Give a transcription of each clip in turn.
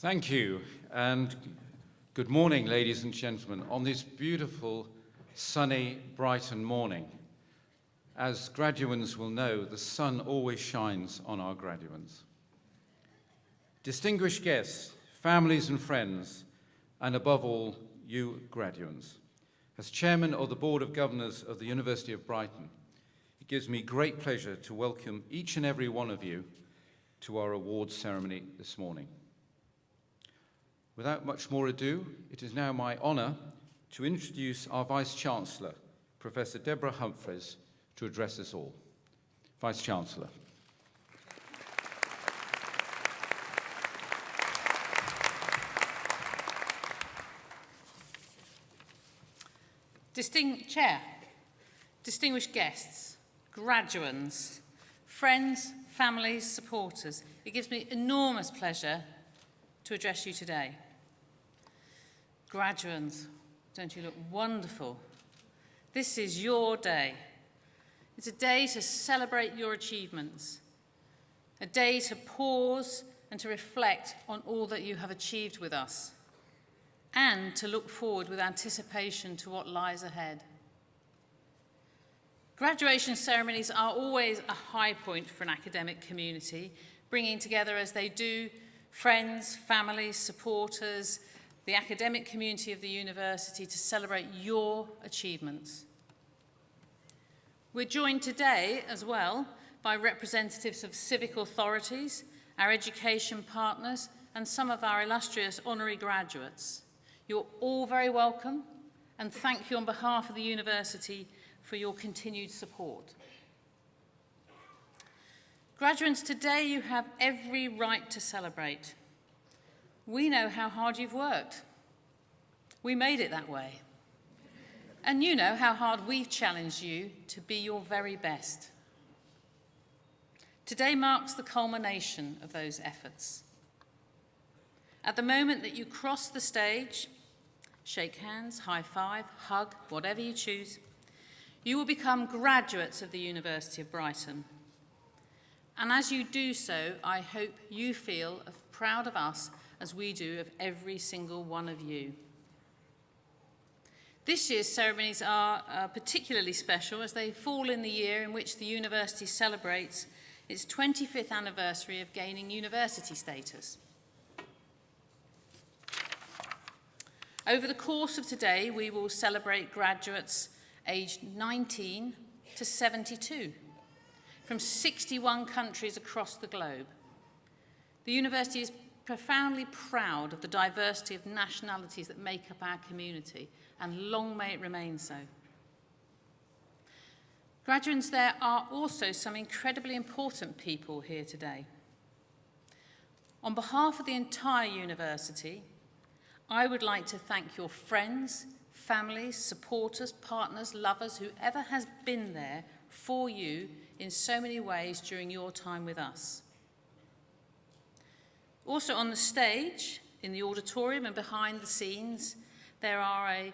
Thank you, and good morning, ladies and gentlemen, on this beautiful, sunny Brighton morning. As graduands will know, the sun always shines on our graduands. Distinguished guests, families and friends, and above all, you graduands. As Chairman of the Board of Governors of the University of Brighton, it gives me great pleasure to welcome each and every one of you to our awards ceremony this morning. Without much more ado, it is now my honour to introduce our Vice-Chancellor, Professor Deborah Humphreys, to address us all. Vice-Chancellor. Chair, distinguished guests, graduands, friends, families, supporters, it gives me enormous pleasure to address you today. Graduands, don't you look wonderful? This is your day. It's a day to celebrate your achievements, a day to pause and to reflect on all that you have achieved with us, and to look forward with anticipation to what lies ahead. Graduation ceremonies are always a high point for an academic community, bringing together as they do friends, families, supporters, the academic community of the university to celebrate your achievements. We're joined today as well by representatives of civic authorities, our education partners, and some of our illustrious honorary graduates. You're all very welcome, and thank you on behalf of the university for your continued support. Graduates, today you have every right to celebrate. We know how hard you've worked. We made it that way. And you know how hard we've challenged you to be your very best. Today marks the culmination of those efforts. At the moment that you cross the stage, shake hands, high five, hug, whatever you choose, you will become graduates of the University of Brighton. And as you do so, I hope you feel proud of us as we do of every single one of you. This year's ceremonies are particularly special as they fall in the year in which the university celebrates its 25th anniversary of gaining university status. Over the course of today, we will celebrate graduates aged 19 to 72 from 61 countries across the globe. The university is profoundly proud of the diversity of nationalities that make up our community, and long may it remain so. Graduates, there are also some incredibly important people here today. On behalf of the entire university, I would like to thank your friends, families, supporters, partners, lovers, whoever has been there for you in so many ways during your time with us. Also on the stage, in the auditorium and behind the scenes, there are a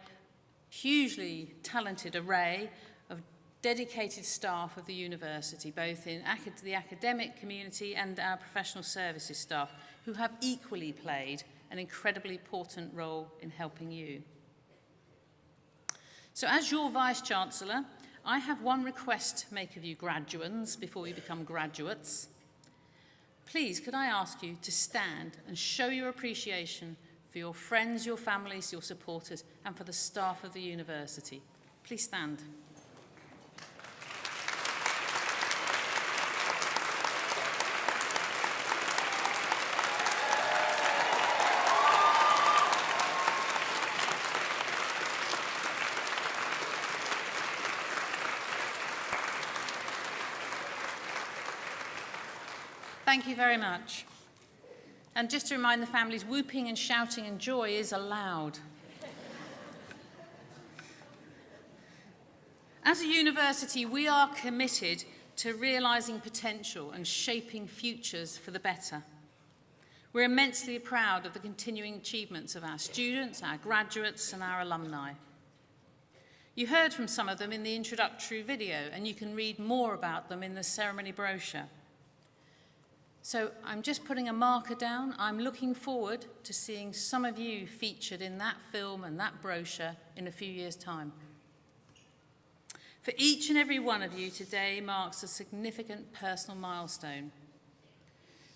hugely talented array of dedicated staff of the university, both in the academic community and our professional services staff, who have equally played an incredibly important role in helping you. So as your Vice-Chancellor, I have one request to make of you graduands before you become graduates. Please, could I ask you to stand and show your appreciation for your friends, your families, your supporters, and for the staff of the university. Please stand. Thank you very much. And just to remind the families, whooping and shouting and joy is allowed. As a university, we are committed to realising potential and shaping futures for the better. We're immensely proud of the continuing achievements of our students, our graduates, and our alumni. You heard from some of them in the introductory video, and you can read more about them in the ceremony brochure. So I'm just putting a marker down. I'm looking forward to seeing some of you featured in that film and that brochure in a few years' time. For each and every one of you, today marks a significant personal milestone.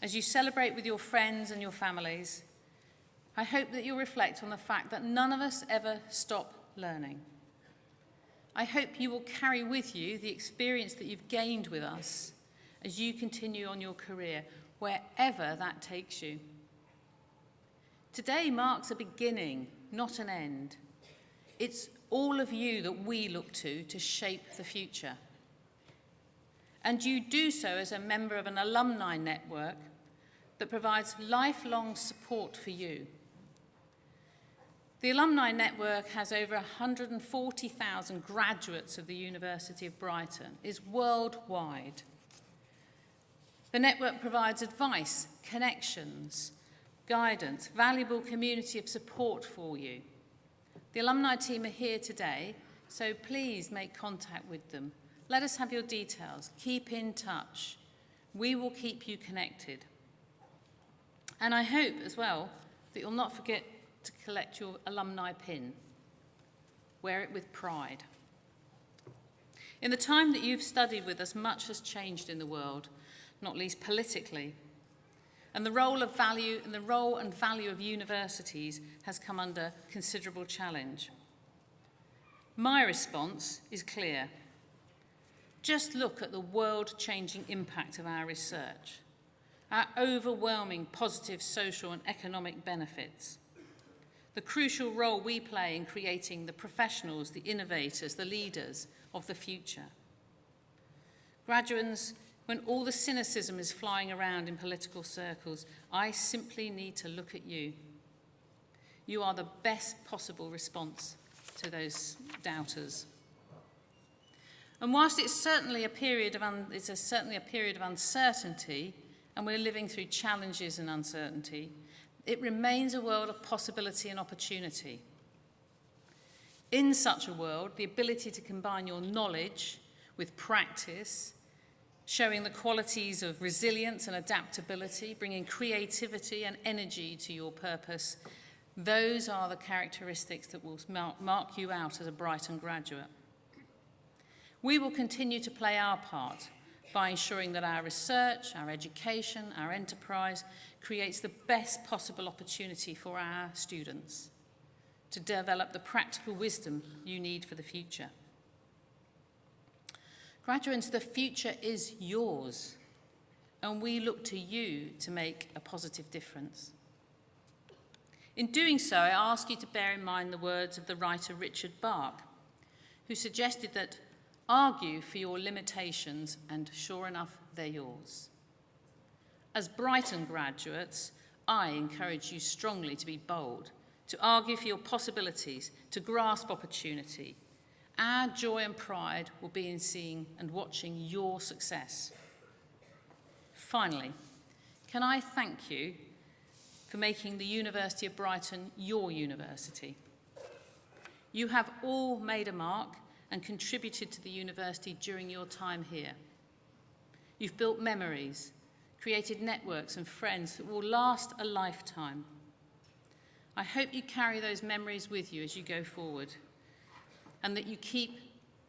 As you celebrate with your friends and your families, I hope that you'll reflect on the fact that none of us ever stop learning. I hope you will carry with you the experience that you've gained with us as you continue on your career, wherever that takes you. Today marks a beginning, not an end. It's all of you that we look to shape the future. And you do so as a member of an alumni network that provides lifelong support for you. The alumni network has over 140,000 graduates of the University of Brighton, is worldwide. The network provides advice, connections, guidance, valuable community of support for you. The alumni team are here today, so please make contact with them. Let us have your details. Keep in touch. We will keep you connected. And I hope as well that you'll not forget to collect your alumni pin. Wear it with pride. In the time that you've studied with us, much has changed in the world, not least politically. And the role and value of universities has come under considerable challenge. My response is clear. Just look at the world-changing impact of our research, our overwhelming positive social and economic benefits, the crucial role we play in creating the professionals, the innovators, the leaders of the future. Graduates, when all the cynicism is flying around in political circles, I simply need to look at you. You are the best possible response to those doubters. And whilst it's certainly a period of uncertainty, and we're living through challenges and uncertainty, it remains a world of possibility and opportunity. In such a world, the ability to combine your knowledge with practice, showing the qualities of resilience and adaptability, bringing creativity and energy to your purpose, those are the characteristics that will mark you out as a Brighton graduate. We will continue to play our part by ensuring that our research, our education, our enterprise creates the best possible opportunity for our students to develop the practical wisdom you need for the future. Graduates, the future is yours, and we look to you to make a positive difference. In doing so, I ask you to bear in mind the words of the writer Richard Bach, who suggested that argue for your limitations, and sure enough, they're yours. As Brighton graduates, I encourage you strongly to be bold, to argue for your possibilities, to grasp opportunity. Our joy and pride will be in seeing and watching your success. Finally, can I thank you for making the University of Brighton your university? You have all made a mark and contributed to the university during your time here. You've built memories, created networks and friends that will last a lifetime. I hope you carry those memories with you as you go forward, and that you keep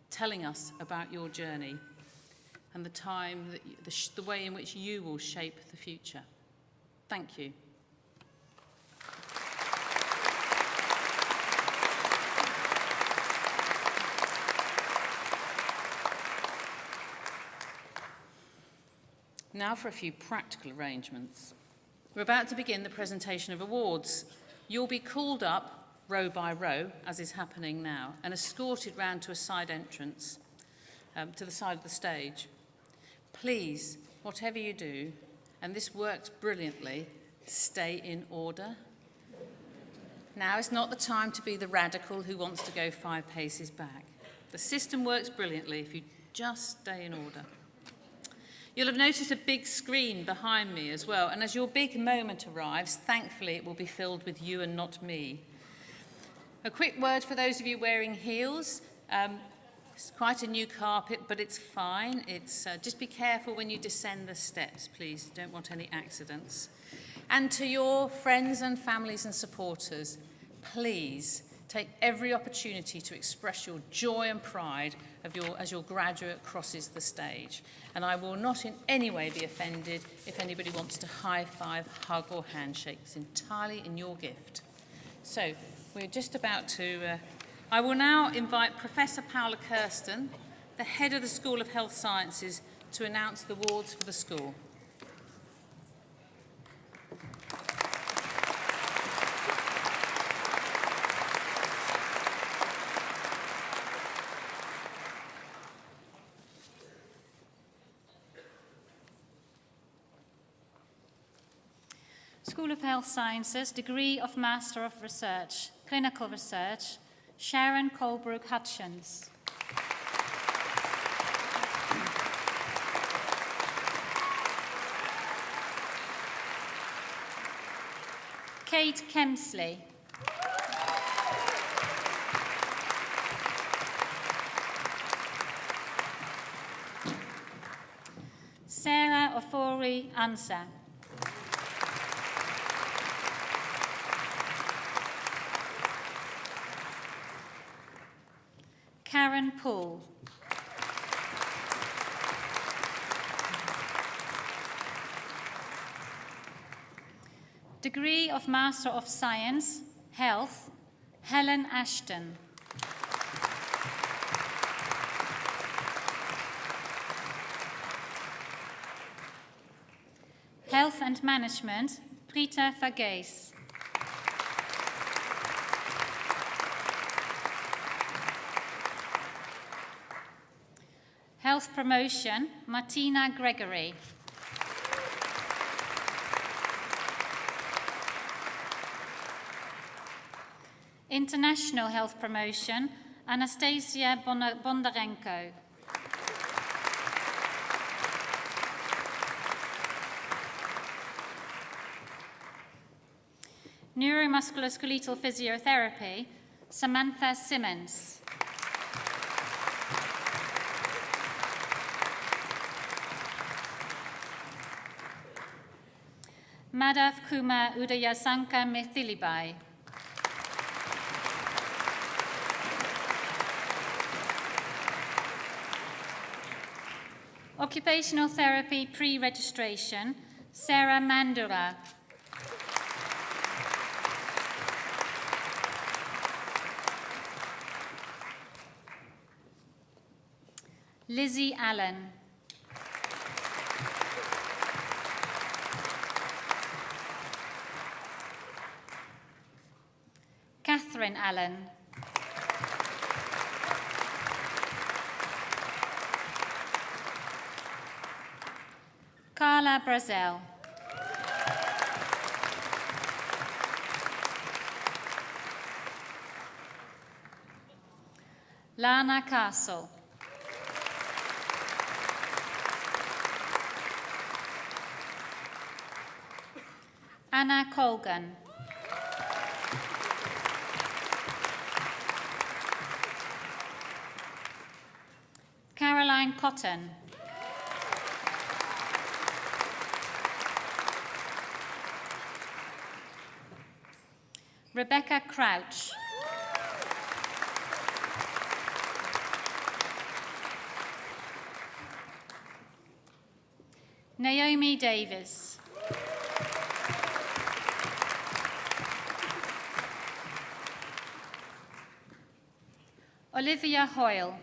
telling us about your journey and the way in which you will shape the future. Thank you. Now for a few practical arrangements. We're about to begin the presentation of awards. You'll be called up row by row, as is happening now, and escorted round to a side entrance, to the side of the stage. Please, whatever you do, and this works brilliantly, stay in order. Now is not the time to be the radical who wants to go 5 paces back. The system works brilliantly if you just stay in order. You'll have noticed a big screen behind me as well, and as your big moment arrives, thankfully it will be filled with you and not me. A quick word for those of you wearing heels. It's quite a new carpet, but it's fine. It's just be careful when you descend the steps, please. Don't want any accidents. And to your friends and families and supporters, please take every opportunity to express your joy and pride as your graduate crosses the stage. And I will not in any way be offended if anybody wants to high five, hug or handshake. It's entirely in your gift. So we're just about to... I will now invite Professor Paula Kirsten, the head of the School of Health Sciences, to announce the awards for the school. School of Health Sciences, degree of Master of Research, Clinical Research, Sharon Colebrook Hutchins. Kate Kemsley. Sarah Ofori Ansa. Karen Poole. Degree of Master of Science, Health, Helen Ashton. Health and Management, Prita Vergees. Health Promotion, Martina Gregory. International Health Promotion, Anastasia Bondarenko. Neuromusculoskeletal Physiotherapy, Samantha Simmons. Madhav Kumar Udayasanka Mithilibai. Occupational Therapy Pre-Registration, Sarah Mandura. Lizzie Allen. Catherine Allen. Carla Brazel. Lana Castle. Anna Colgan. Caroline Cotton. Rebecca Crouch. Naomi Davis. Olivia Hoyle.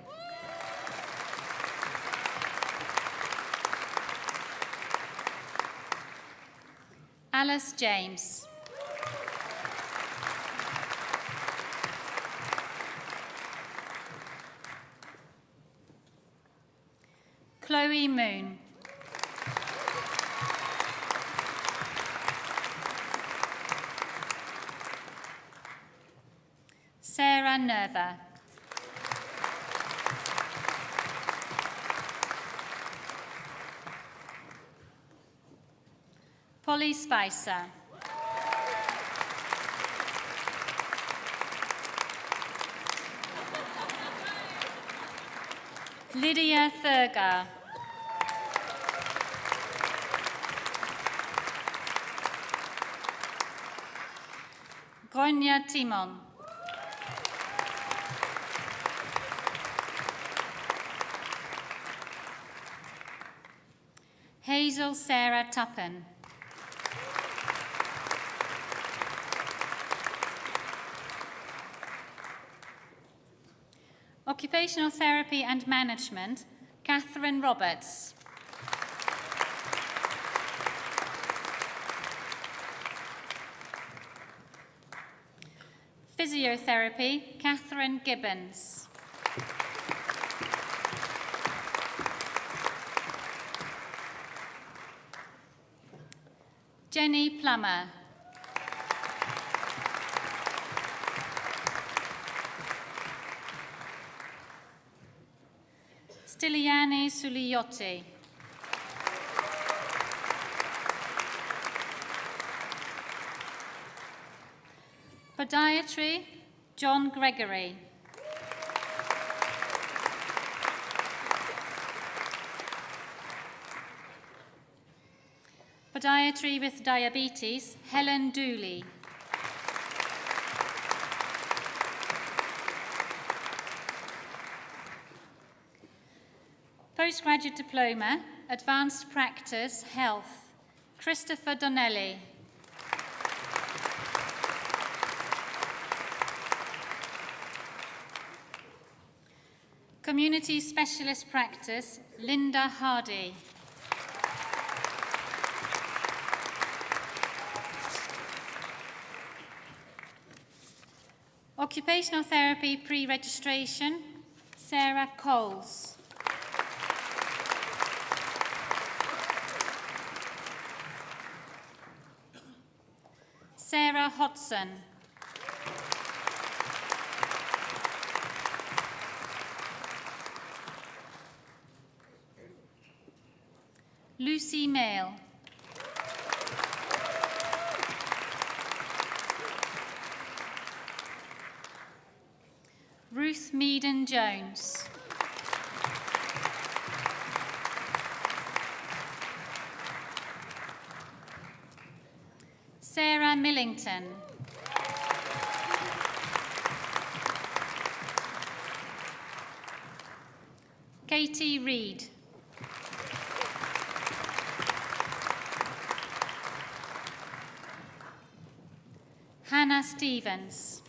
Alice James. Chloe Moon. Sarah Nerva. Polly Spicer. Lydia Thurgar. Gronja Timon. Hazel Sarah Tuppen. Occupational Therapy and Management, Catherine Roberts. Physiotherapy, Catherine Gibbons. Jenny Plummer. Stiliani Suliotti. Podiatry, John Gregory. Podiatry with diabetes, Helen Dooley. Postgraduate Diploma, Advanced Practice, Health, Christopher Donnelly. Community Specialist Practice, Linda Hardy. Occupational Therapy Pre-Registration, Sarah Coles. Sarah Hodson. Lucy Mail. Ruth Meaden-Jones. Sarah Millington. Katie Reed. Hannah Stevens.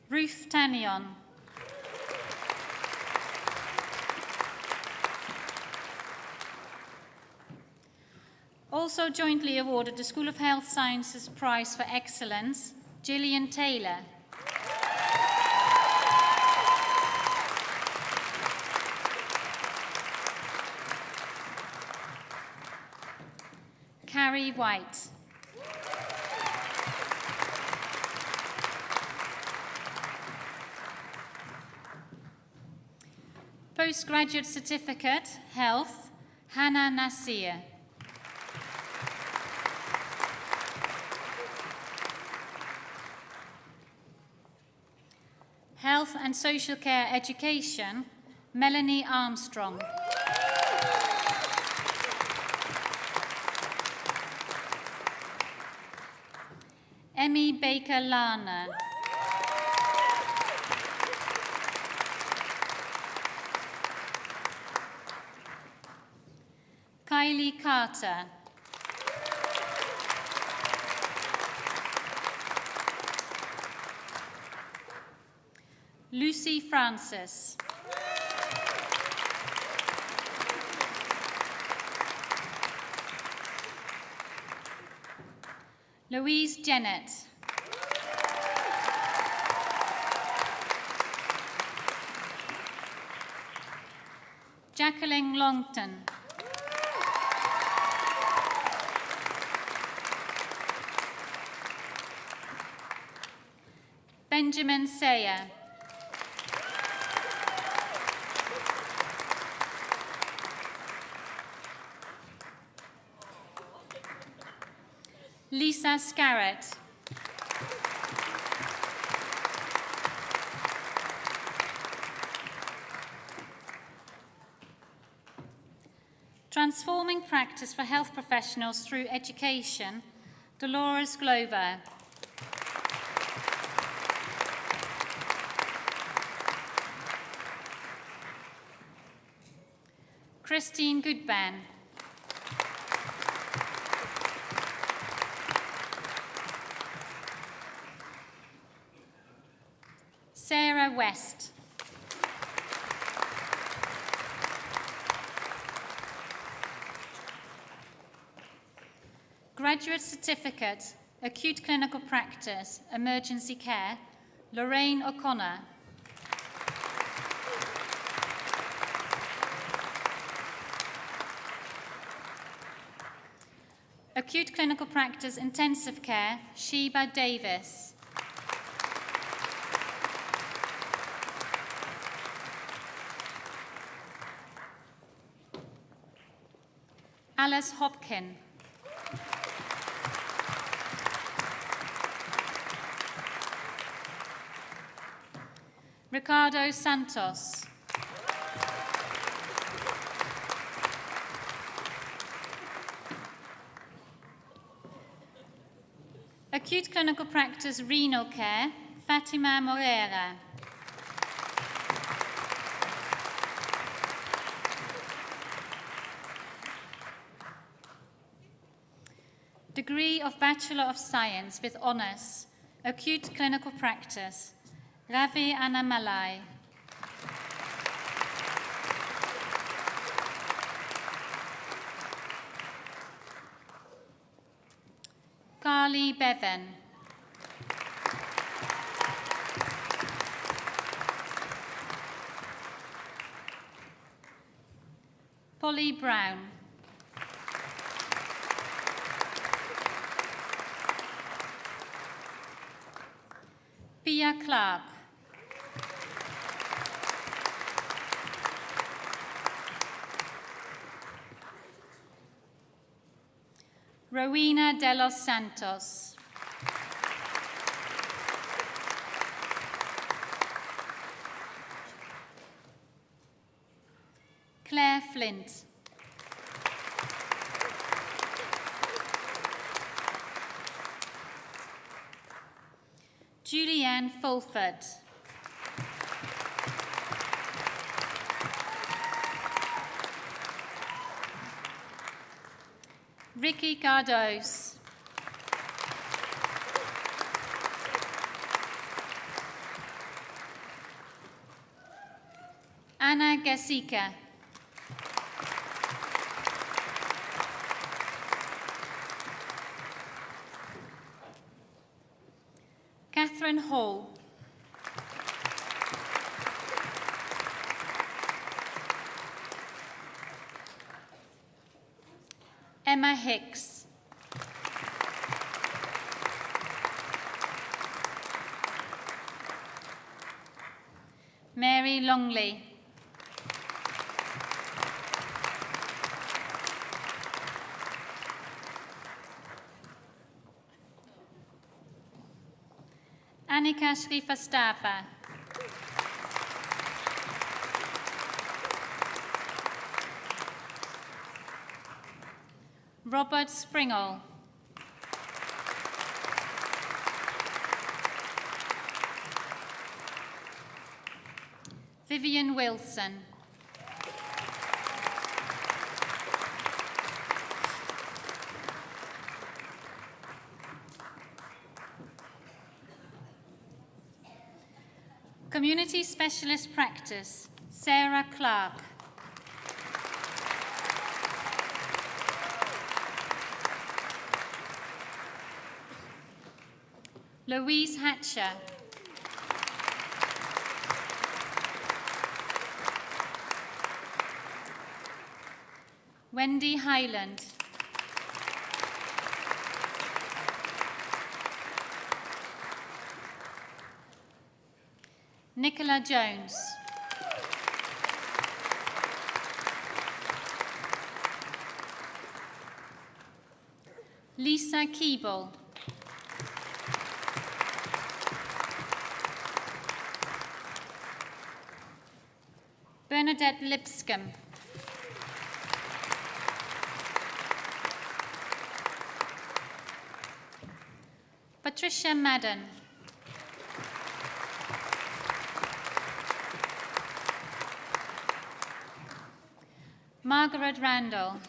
Ruth Tannion. Also jointly awarded the School of Health Sciences Prize for Excellence, Gillian Taylor. Carrie White. Postgraduate Certificate, Health, Hannah Nasir. Health and Social Care Education, Melanie Armstrong. Emmy Baker-Larner. Kylie Carter. Lucy Francis. Louise Jennett. Jacqueline Longton. Benjamin Sayer. Lisa Scarrett. Transforming practice for health professionals through education, Dolores Glover. Christine Goodban. Sarah West. Graduate Certificate, Acute Clinical Practice, Emergency Care, Lorraine O'Connor. Acute Clinical Practice, Intensive Care, Sheba Davis. Alice Hopkin. Ricardo Santos. Acute Clinical Practice Renal Care, Fatima Moreira. Degree of Bachelor of Science with Honours, Acute Clinical Practice, Ravi Annamalai. Carly Bevan. Polly Brown. Pia Clark. Rowena de los Santos. Claire Flint. Julianne Fulford. Ricky Gardos. Anna Gasica. Catherine Hall. Emma Hicks. Mary Longley. Annika Shrivastava. Robert Springall. Vivian Wilson. Community Specialist Practice, Sarah Clark. Louise Hatcher. Wendy Highland. Nicola Jones. Lisa Keeble. Bernadette Lipscomb. Patricia Madden. Margaret Randall.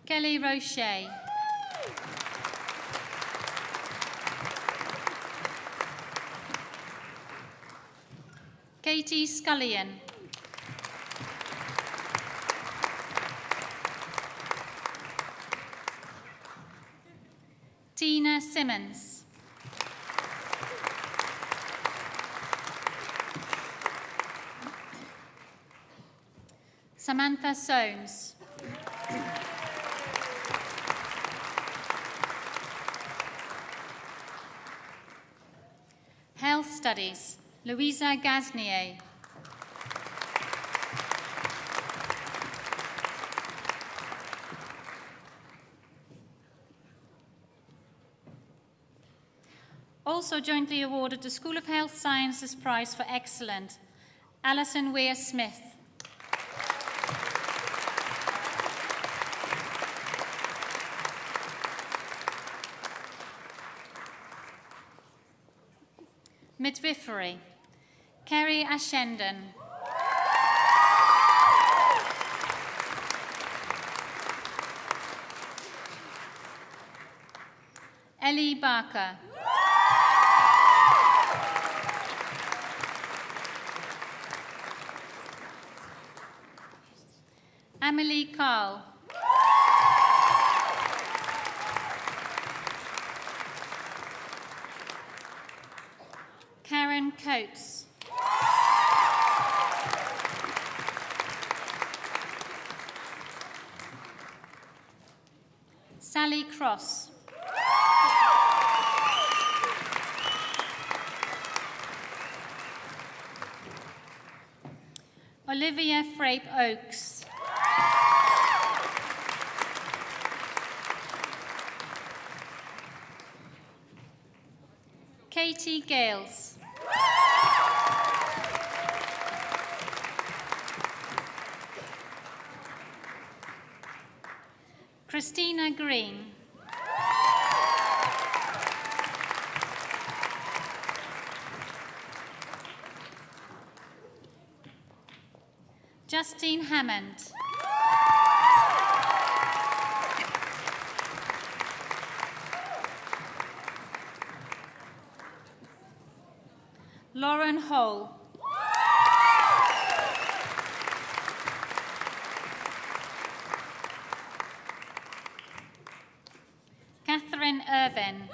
Kelly Roche. Katie Scullion. Tina Simmons. Samantha Soames. Health Studies, Louisa Gaznier. Also jointly awarded the School of Health Sciences Prize for Excellence, Alison Weir-Smith. Midwifery, Kerry Ashenden. Ellie Barker. Amelie Carl. Karen Coates. Sally Cross. Olivia Frape Oakes. Katie Gales. Christina Green. Justine Hammond. Lauren Hull. Catherine Irvin.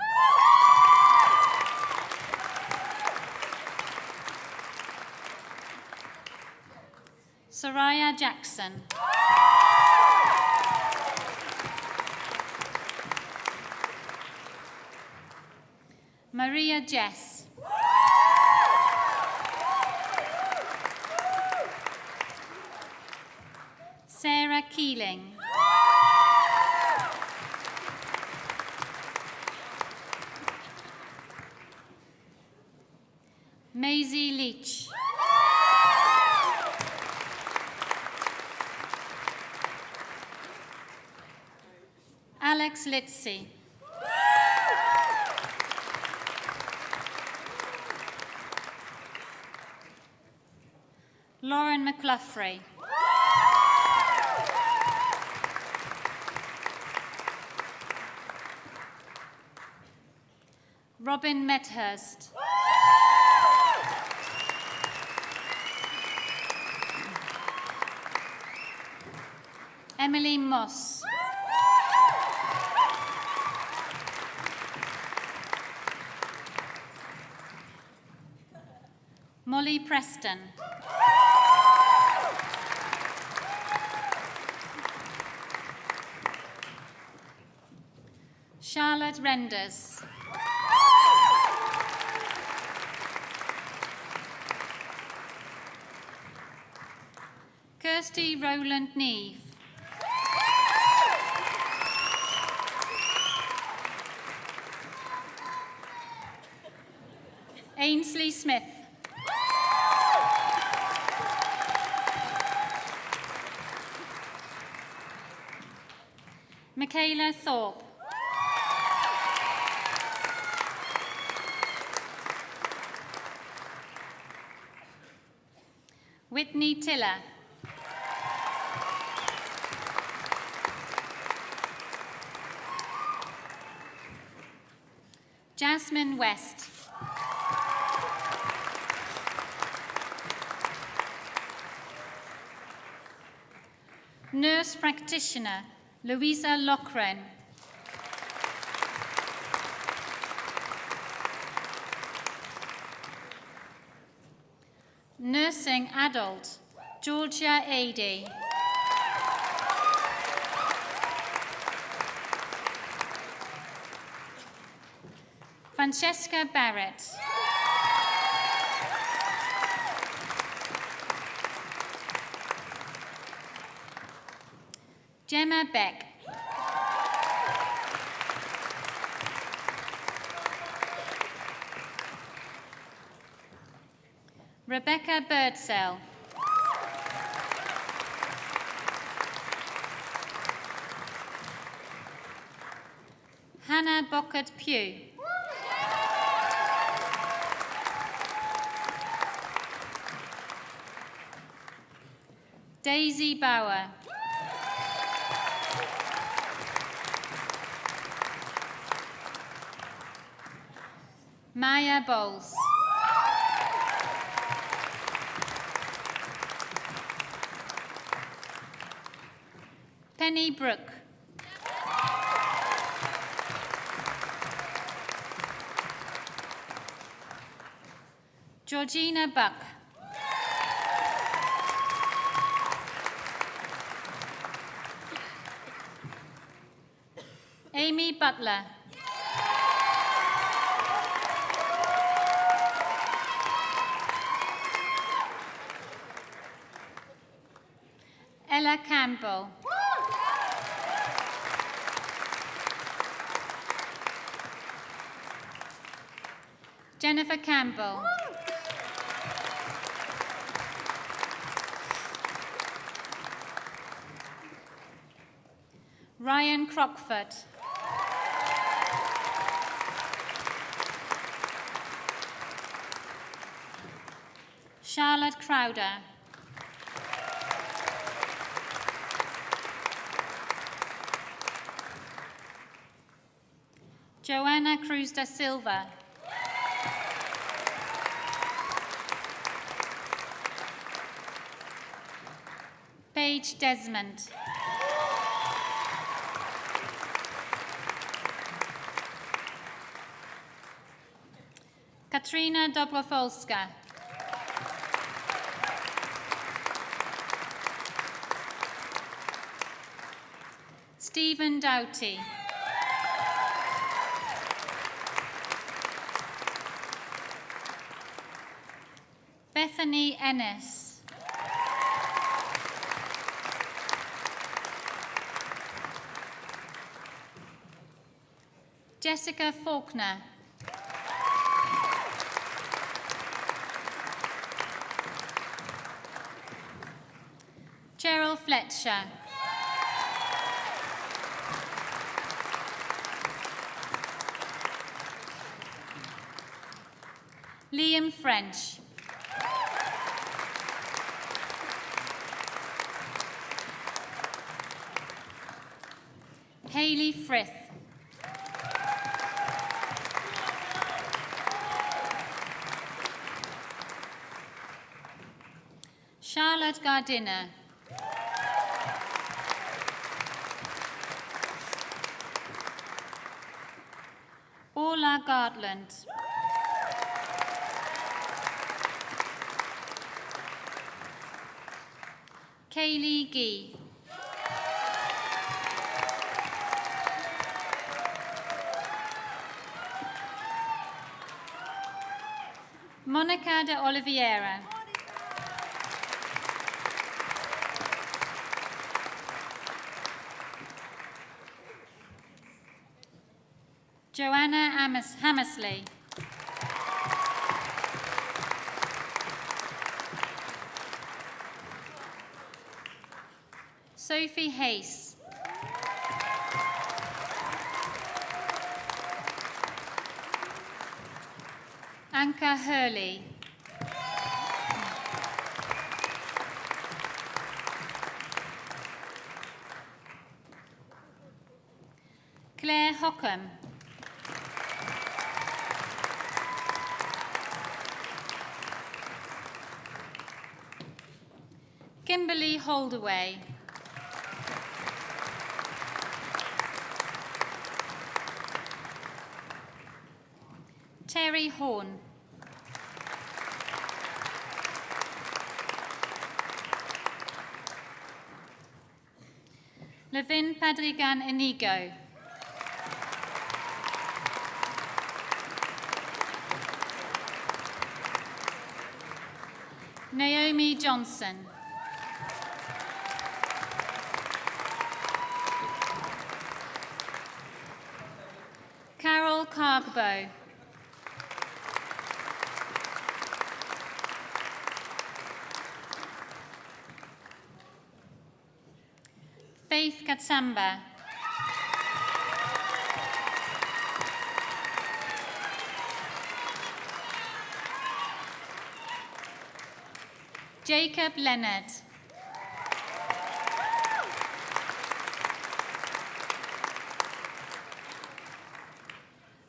Soraya Jackson. Maria Jess. Sarah Keeling. Maisie Leach. Alex Litzy. Lauren McLaughlin. Robin Medhurst. Emily Moss. Molly Preston. Charlotte Renders. Kirsty Rowland Neve. Ainsley Smith. Michaela Thorpe. Whitney Tiller. Jasmine West. Nurse practitioner Louisa Lochran. Nursing adult Georgia Adey. Francesca Barrett. Gemma Beck. Rebecca Birdsell. Hannah Bockert-Pugh. Daisy Bauer. Maya Bowles. Penny Brooke. Georgina Buck. Amy Butler. Ella Campbell. Jennifer Campbell. Ryan Crockford. Charlotte Crowder. Joanna Cruz da Silva. Paige Desmond. Katrina Dobrowolska. Stephen Doughty. Bethany Ennis. Jessica Faulkner. Cheryl Fletcher. Liam French. Hayley Frith. Charlotte Gardiner. Orla Gartland. Kaylee Gee. Monica de Oliveira. Joanna Hammersley. Sophie Hayes. Anka Hurley. Claire Hockham. Kimberly Holdaway. Terry Horn. Levin Padrigan Inigo. Naomi Johnson. Carol Cargbo. Faith Katsamba. Jacob Leonard.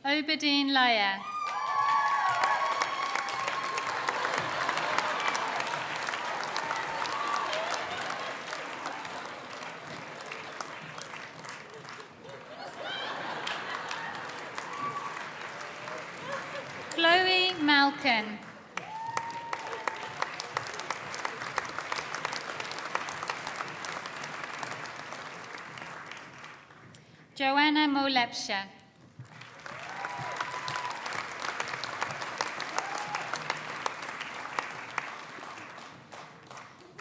Obadine Laya. Chloe Malkin. Joanna Molepsha.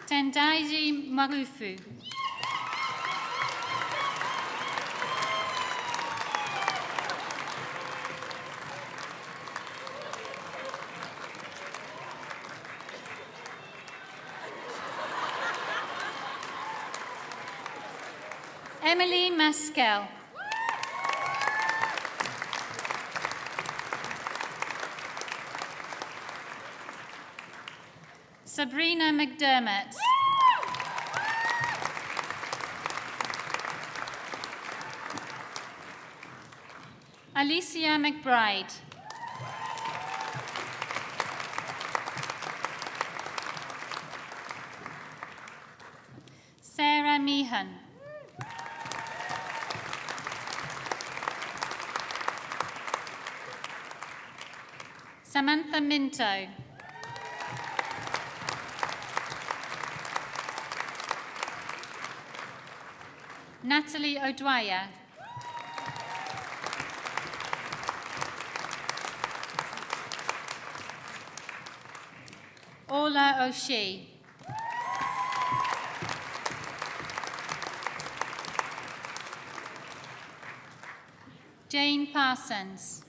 Tendaiji Marufu. Emily Maskell. Sabrina McDermott. Alicia McBride. Sarah Meehan. Samantha Minto. Natalie O'Dwyer. Orla O'Shea. Jane Parsons.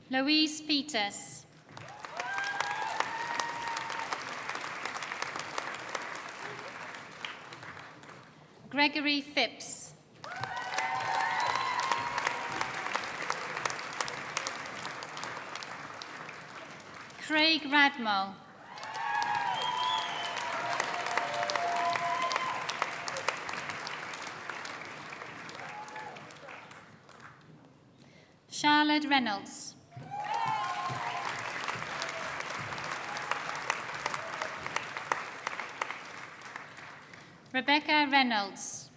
Louise Peters. Gregory Phipps. Craig Radmull. Charlotte Reynolds. Rebecca Reynolds.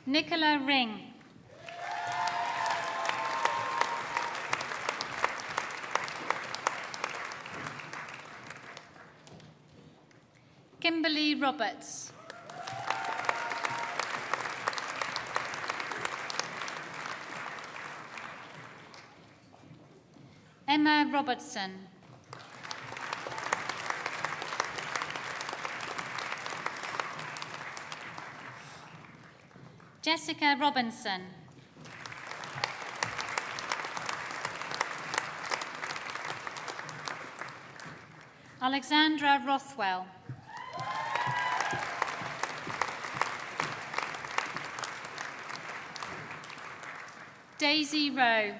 Nicola Ring. Kimberly Roberts. Emma Robertson. Jessica Robinson. Alexandra Rothwell. Daisy Rowe.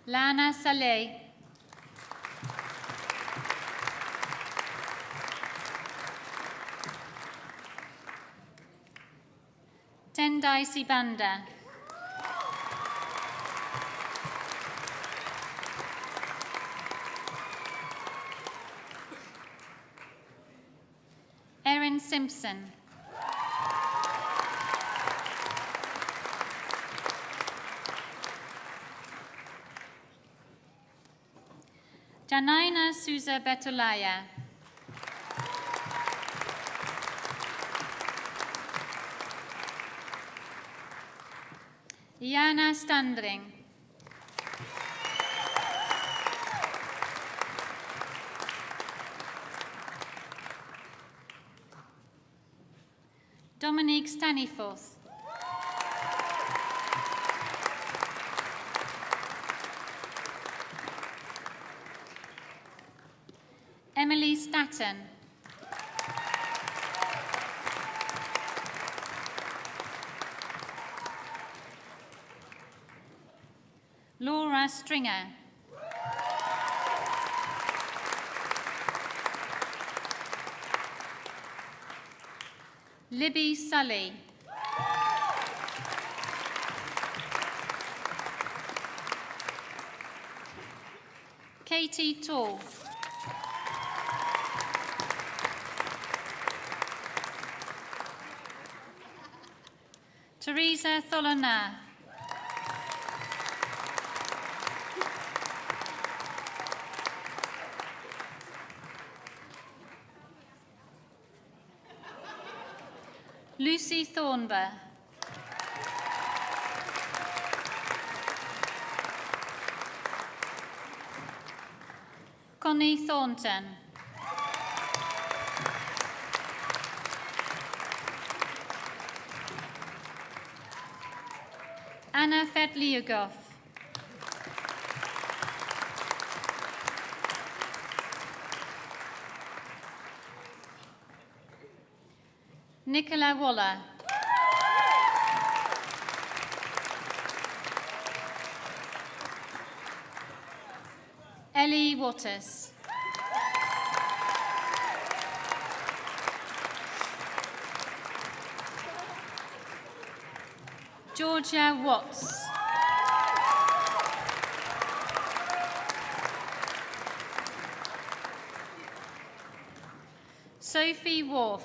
Lana Saleh. Tendai Sibanda. Erin Simpson. Janaina Souza Betulaya. Iana Standring. Dominique Staniforth. Emily Statten. Laura Stringer. Libby Sully. Katie Tall. Teresa Tholona. Lucy Thornber. Connie Thornton. Anna Fedliugoff. Nicola Waller. Ellie Waters. Georgia Watts. Sophie Worf.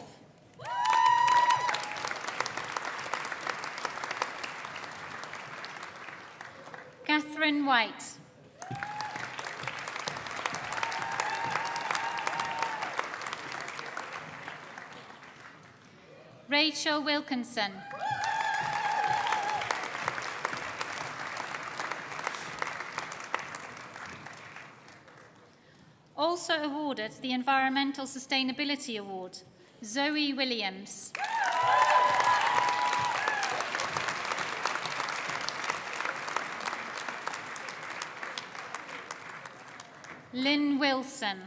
Catherine White. Rachel Wilkinson. Also awarded the Environmental Sustainability Award, Zoe Williams. Lynn Wilson.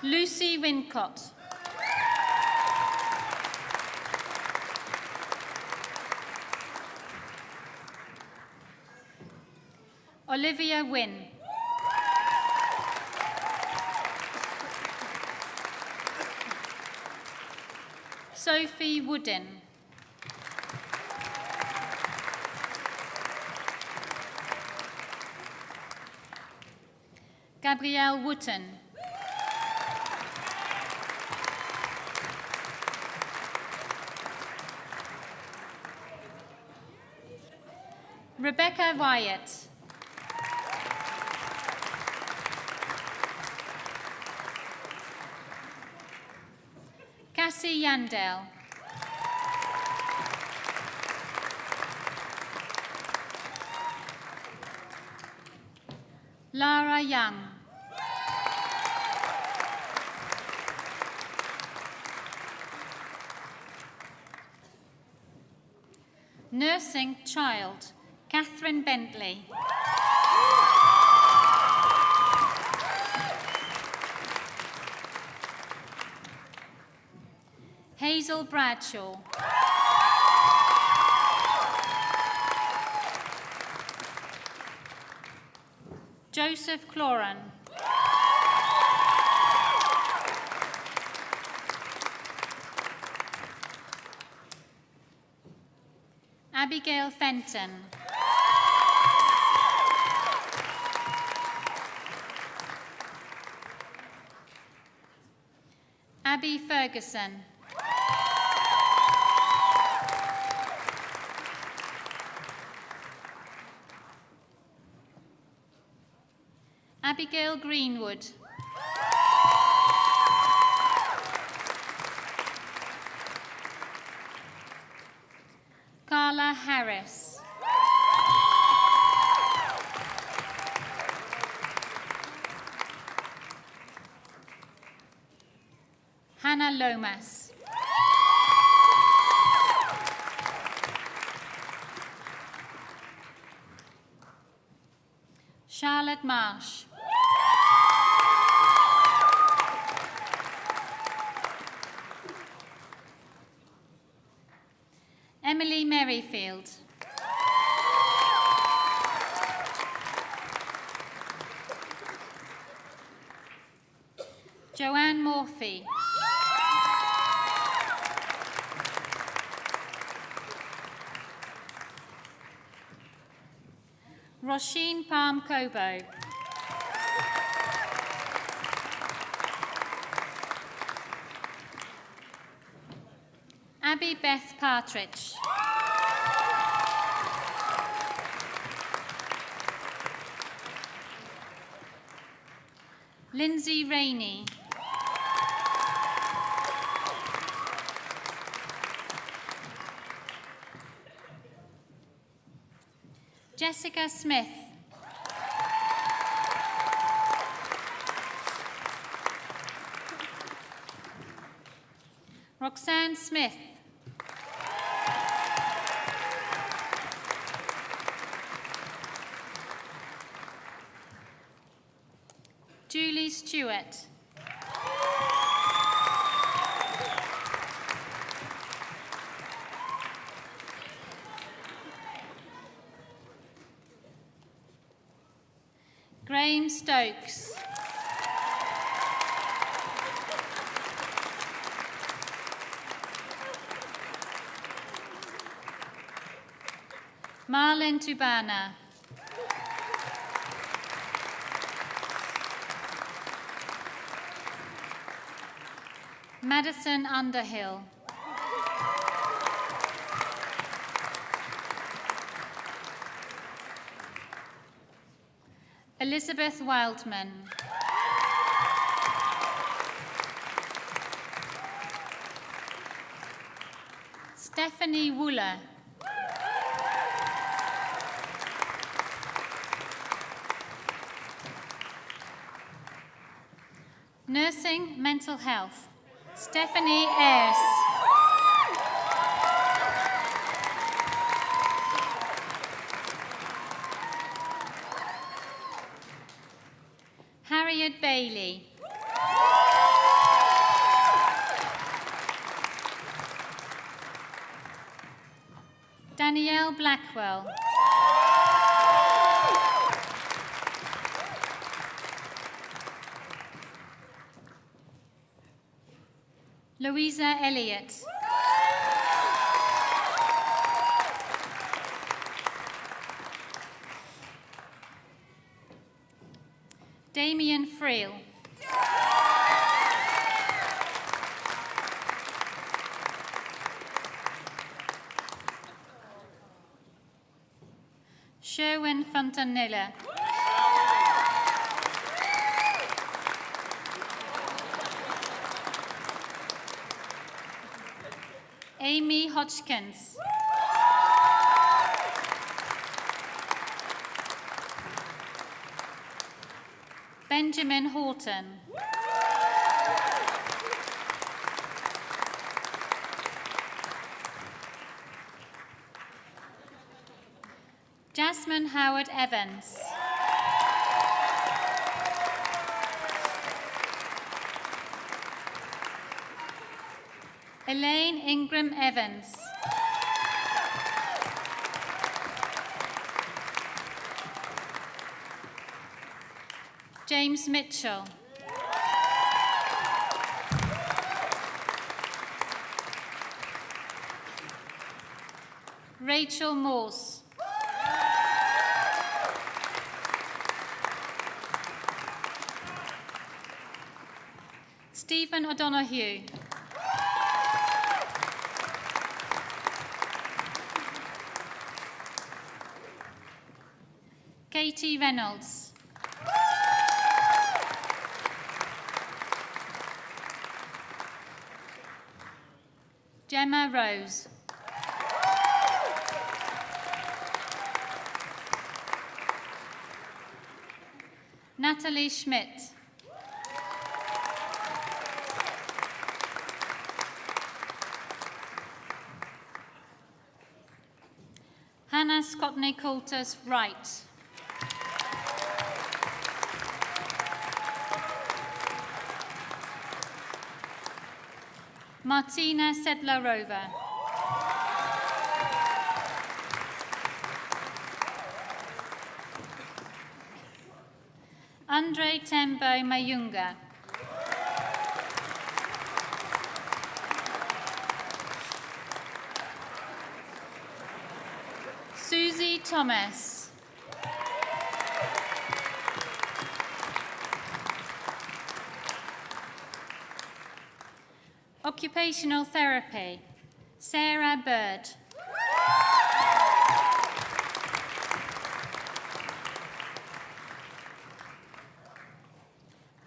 Lucy Wincott. Olivia Wynne. Sophie Woodin. Gabrielle Wooten. Rebecca Wyatt. Cassie Yandel. Lara Young. Nursing child, Catherine Bentley. Hazel Bradshaw. Joseph Cloran. Abigail Fenton. Abby Ferguson. Abigail Greenwood. Carla Harris. Hannah Lomas. Charlotte Marsh. Emily Merrifield. Joanne Morphy. Roisin Palm Cobo. Abby Beth Partridge. Lindsay Rainey. Jessica Smith. Roxanne Smith. Julie Stewart. Graham Stokes. Marlon Tubana. Madison Underhill. Elizabeth Wildman. Stephanie Wooler. Nursing Mental Health, Stephanie Ayres. Harriet Bailey. Danielle Blackwell. Louisa Elliott. Damien Friel. Sherwin Fontanella. Amy Hodgkins. Benjamin Horton. Jasmine Howard Evans. Elaine Ingram Evans. James Mitchell. Rachel Morse. Stephen O'Donoghue. Katie Reynolds. Gemma Rose. Natalie Schmidt. Hannah Scotney Coulters Wright. Martina Sedler-Rover. Andre Tembo Mayunga. Susie Thomas. Occupational therapy, Sarah Bird.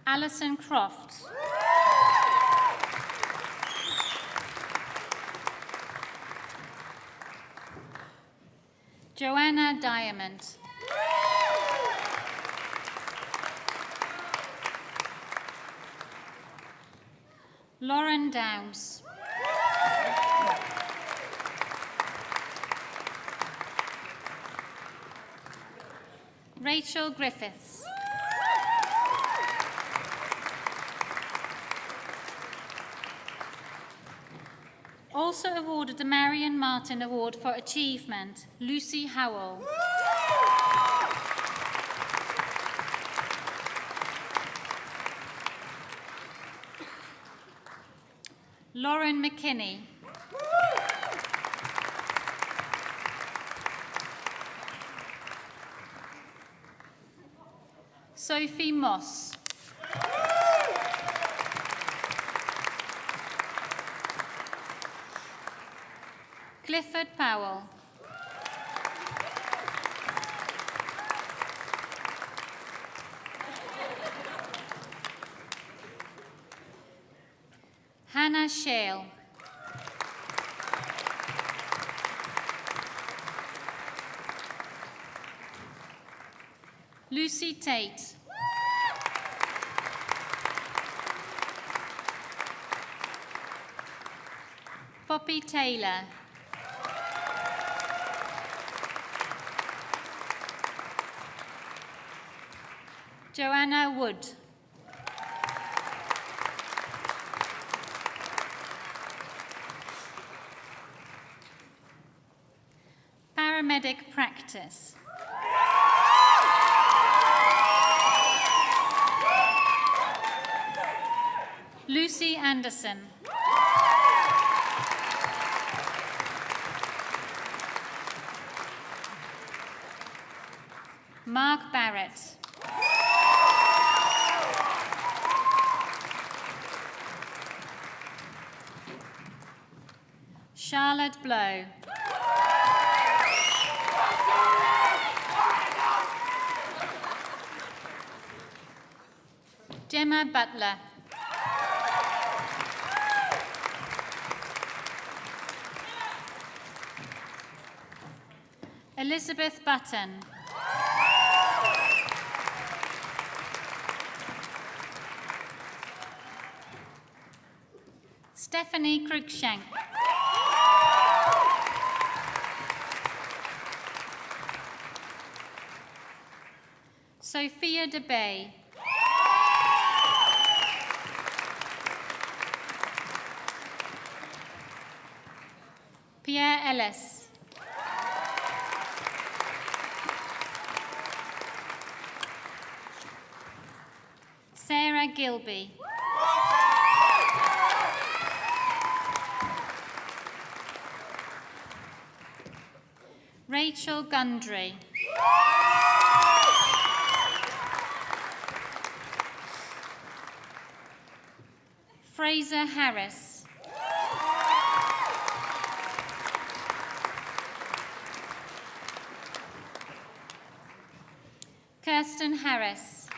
Alison Croft. Joanna Diamond. Lauren Downs. Rachel Griffiths. Also awarded the Marion Martin Award for Achievement, Lucy Howell. Lauren McKinney. Sophie Moss. Clifford Powell. Hannah Shale. Lucy Tate. Poppy Taylor. Joanna Wood. Paramedic practice. Lucy Anderson. Mark Barrett. Charlotte Blow. Gemma Butler. Elizabeth Button. Stephanie Cruikshank. Sophia de Bay. Pierre Ellis. Sarah Gilby. Rachel Gundry. Fraser Harris. Kirsten Harris.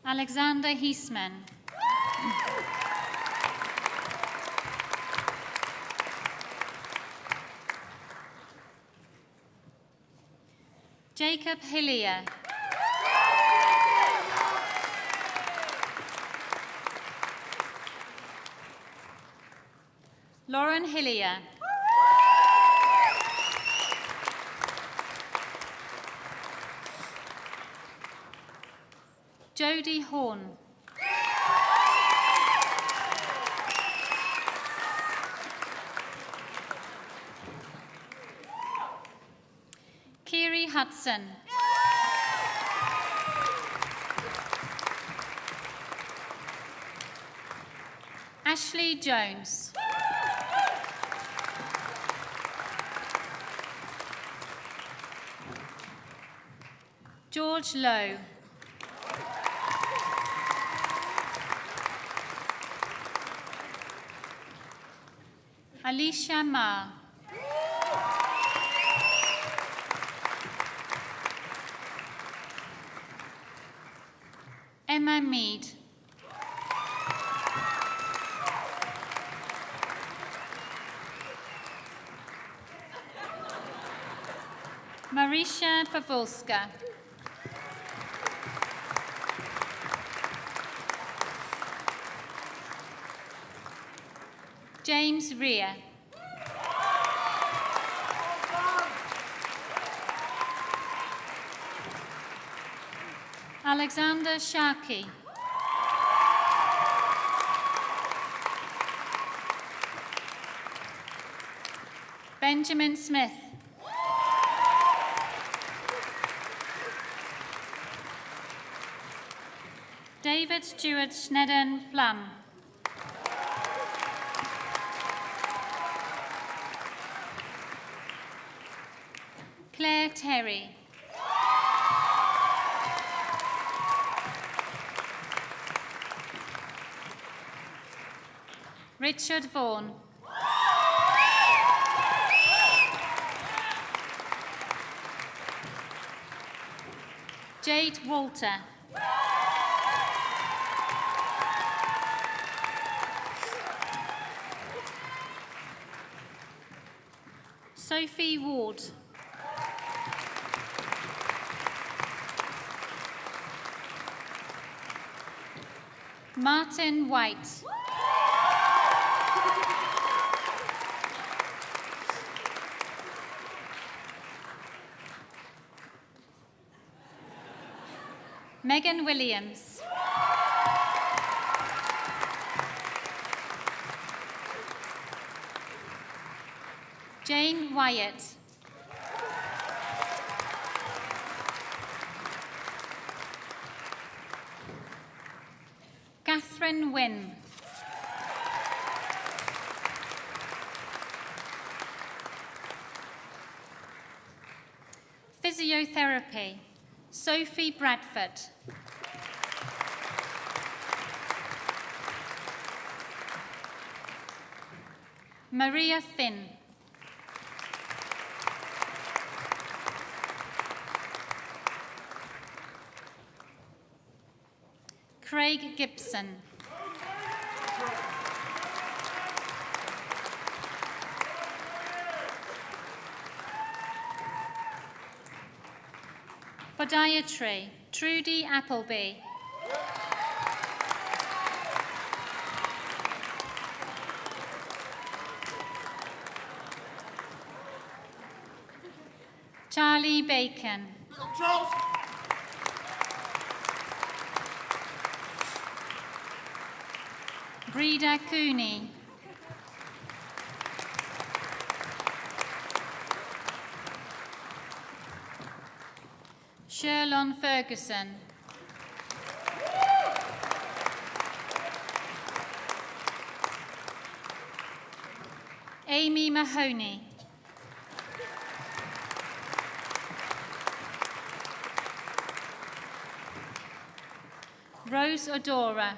Alexander Hiesman. Jacob Hillier. Lauren Hillier. Jodie Horn. Kiri Hudson. Ashley Jones. George Lowe. Alicia Ma. Emma Mead. Marisha Pavulska. James Rea. Alexander Sharkey. Benjamin Smith. David Stewart Schneddern Plum. Claire Terry. Richard Vaughan. Jade Walter. Sophie Ward. Martin White. Megan Williams. Jane Wyatt. Catherine Wynne. Physiotherapy. Sophie Bradford. Maria Finn. Craig Gibson. Podiatry. Trudy Appleby. Charlie Bacon. Breda Cooney. Sherlon Ferguson. Amy Mahoney. Rose Odora.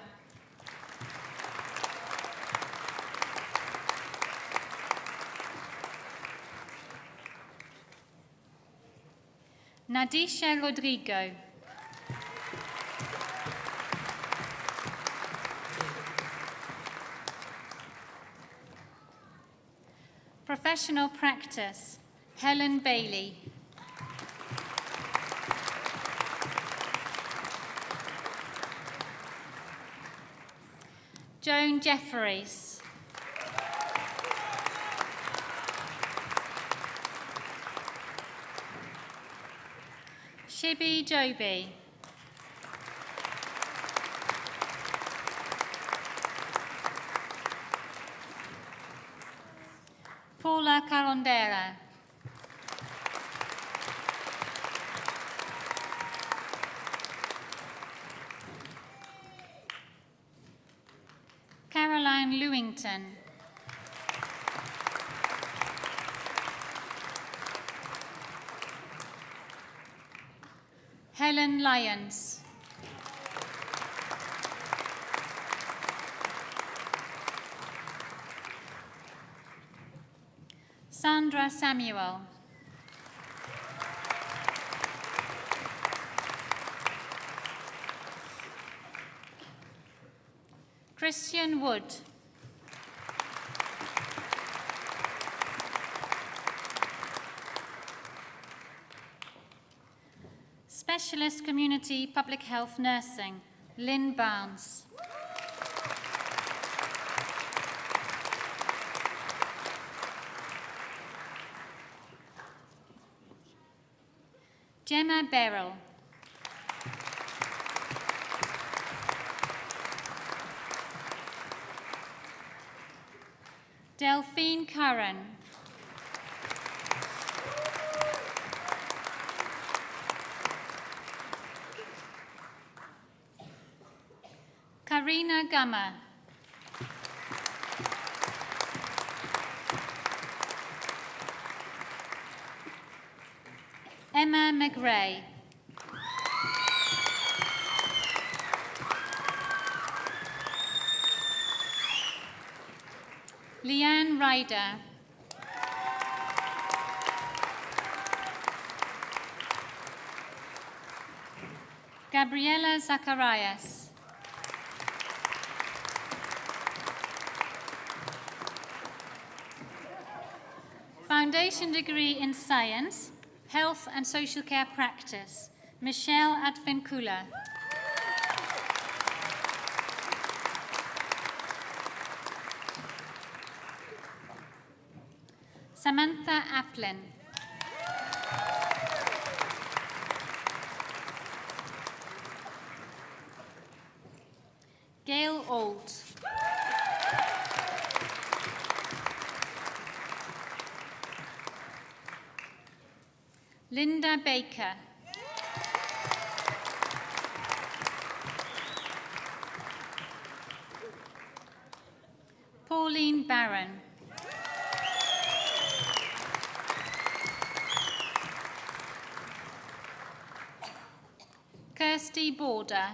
Nadisha Rodrigo. Professional practice, Helen Bailey. Joan Jefferies. Shibi Joby. Paula Carondera. Caroline Lewington. Helen Lyons. Sandra Samuel. Christian Wood. Specialist Community Public Health Nursing, Lynn Barnes. Gemma Beryl. Delphine Curran. Karina Gummer. Emma McRae. Leanne Ryder. Gabriela Zacharias. Foundation degree in Science, Health and Social Care Practice, Michelle Advincula. Samantha Applin. Gail Auld. Linda Baker. Pauline Barron. Kirsty Border.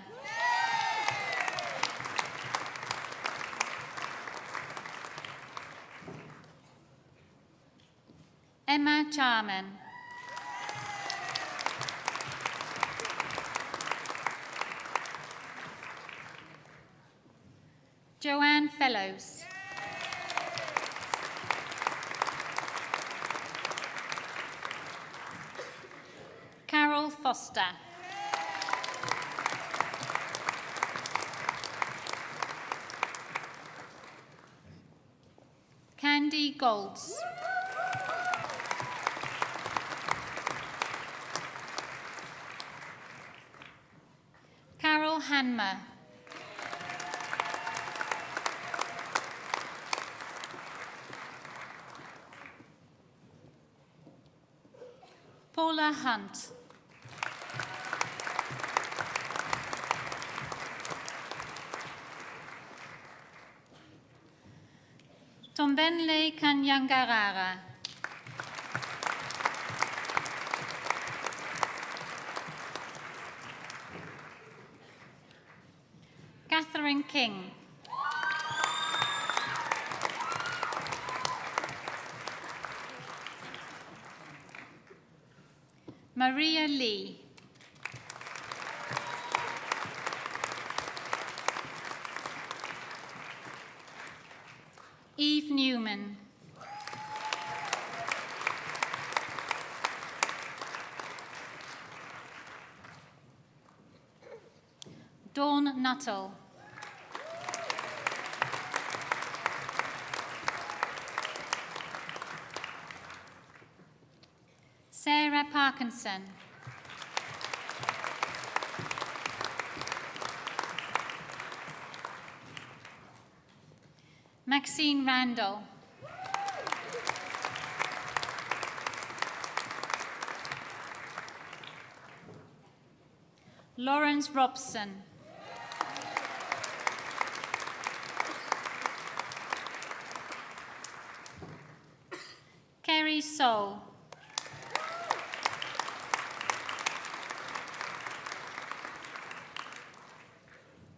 Emma Charman. Joanne Fellows. Carol Foster. Candy Golds. Rachel Hanmer. Paula Hunt. Tombenle Kanyangarara. Catherine King. Maria Lee. Eve Newman. Dawn Nuttall. Sarah Parkinson. Maxine Randall. Lawrence Robson. Kerry Soul.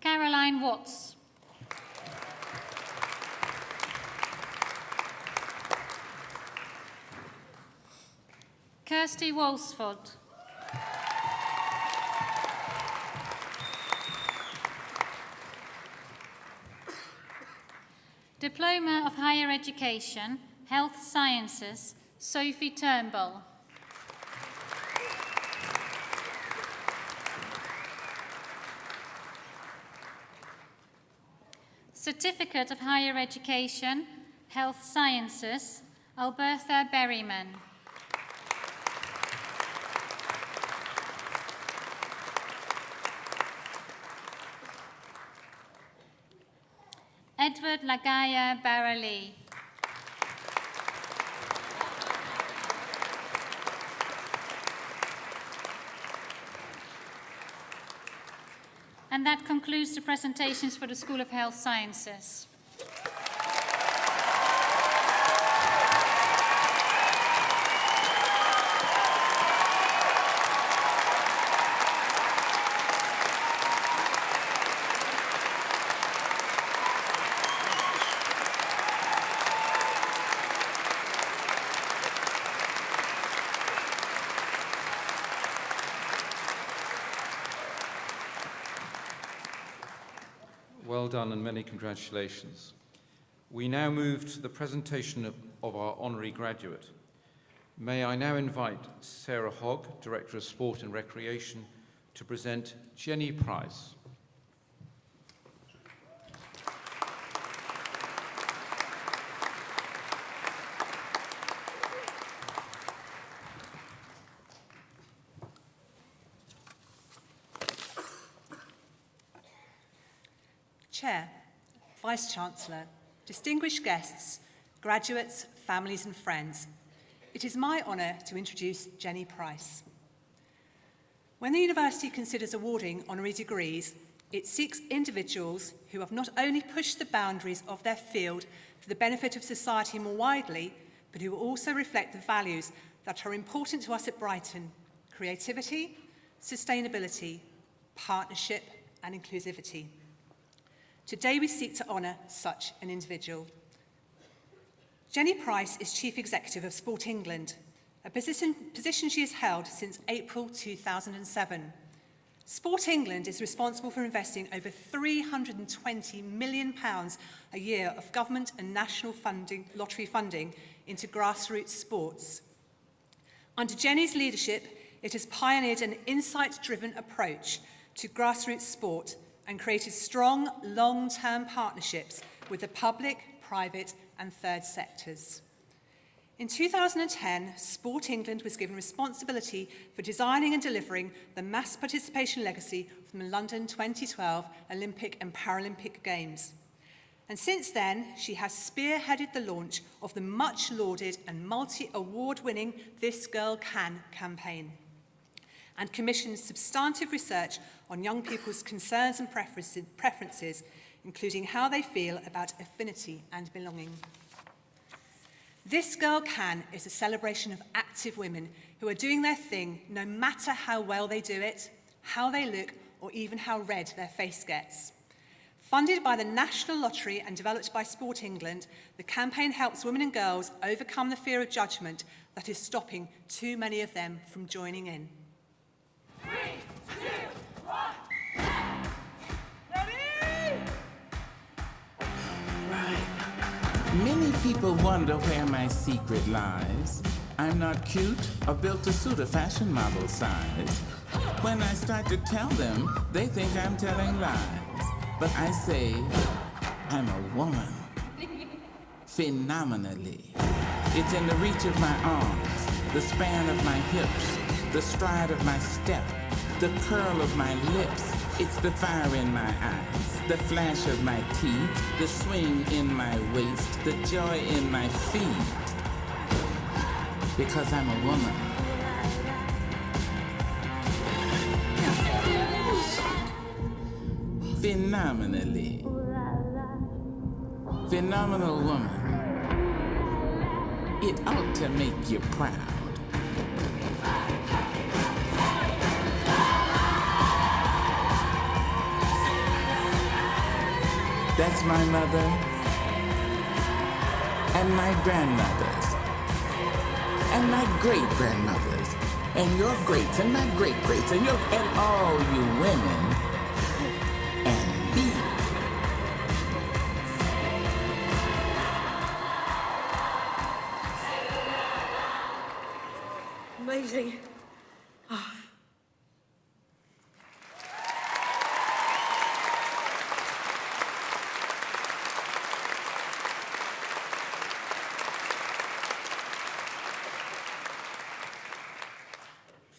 Caroline Watts. Kirsty Walsford. Diploma of Higher Education, Health Sciences, Sophie Turnbull. Certificate of Higher Education, Health Sciences, Albertha Berryman. Edward Lagaya Barali. And that concludes the presentations for the School of Health Sciences. Well done and many congratulations. We now move to the presentation of our honorary graduate. May I now invite Sarah Hogg, Director of Sport and Recreation, to present Jenny Price. Chair, Vice-Chancellor, distinguished guests, graduates, families and friends, it is my honour to introduce Jenny Price. When the university considers awarding honorary degrees, it seeks individuals who have not only pushed the boundaries of their field for the benefit of society more widely, but who also reflect the values that are important to us at Brighton: creativity, sustainability, partnership and inclusivity. Today we seek to honour such an individual. Jenny Price is Chief Executive of Sport England, a position she has held since April 2007. Sport England is responsible for investing over £320 million a year of government and national lottery funding into grassroots sports. Under Jenny's leadership, it has pioneered an insight-driven approach to grassroots sport and created strong, long-term partnerships with the public, private and third sectors. In 2010, Sport England was given responsibility for designing and delivering the mass participation legacy from the London 2012 Olympic and Paralympic Games. And since then, she has spearheaded the launch of the much-lauded and multi-award-winning This Girl Can campaign, and commissioned substantive research on young people's concerns and preferences, including how they feel about affinity and belonging. This Girl Can is a celebration of active women who are doing their thing no matter how well they do it, how they look, or even how red their face gets. Funded by the National Lottery and developed by Sport England, the campaign helps women and girls overcome the fear of judgment that is stopping too many of them from joining in. 3, 2, 1, ready? Right. Many people wonder where my secret lies. I'm not cute or built to suit a fashion model size. When I start to tell them, they think I'm telling lies. But I say, I'm a woman. Phenomenally. It's in the reach of my arms, the span of my hips, the stride of my step, the curl of my lips. It's the fire in my eyes, the flash of my teeth, the swing in my waist, the joy in my feet. Because I'm a woman. Phenomenally. Phenomenal woman. It ought to make you proud. That's my mother and my grandmothers and my great-grandmothers and your greats and my great-greats and all you women and me. Amazing.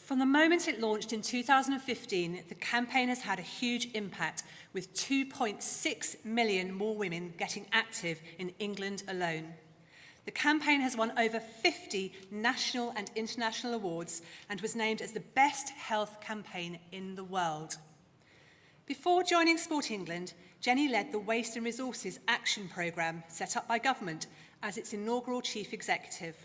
From the moment it launched in 2015, the campaign has had a huge impact, with 2.6 million more women getting active in England alone. The campaign has won over 50 national and international awards and was named as the best health campaign in the world. Before joining Sport England, Jenny led the Waste and Resources Action Programme set up by government as its inaugural chief executive.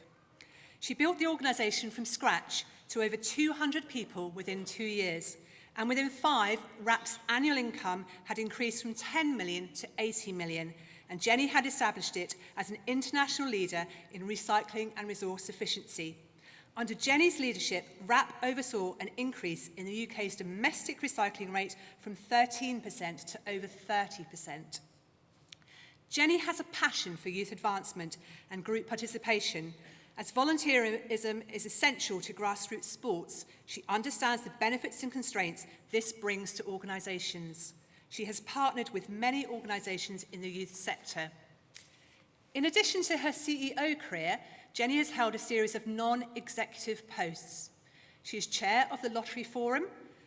She built the organisation from scratch to over 200 people within 2 years, and within 5, WRAP's annual income had increased from 10 million to 80 million, and Jenny had established it as an international leader in recycling and resource efficiency. Under Jenny's leadership, WRAP oversaw an increase in the UK's domestic recycling rate from 13% to over 30%. Jenny has a passion for youth advancement and group participation. As volunteerism is essential to grassroots sports, she understands the benefits and constraints this brings to organisations. She has partnered with many organisations in the youth sector. In addition to her CEO career, Jenny has held a series of non-executive posts. She is chair of the Lottery Forum,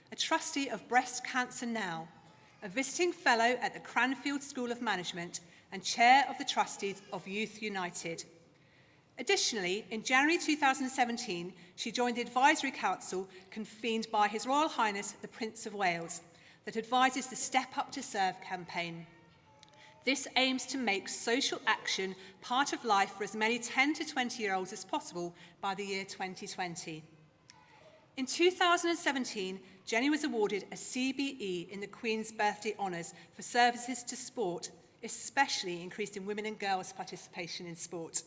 a trustee of Breast Cancer Now, a visiting fellow at the Cranfield School of Management, and chair of the trustees of Youth United. Additionally, in January 2017, she joined the advisory council convened by His Royal Highness the Prince of Wales that advises the Step Up to Serve campaign. This aims to make social action part of life for as many 10 to 20-year-olds as possible by the year 2020. In 2017, Jenny was awarded a CBE in the Queen's Birthday Honours for services to sport, especially increasing women and girls' participation in sport.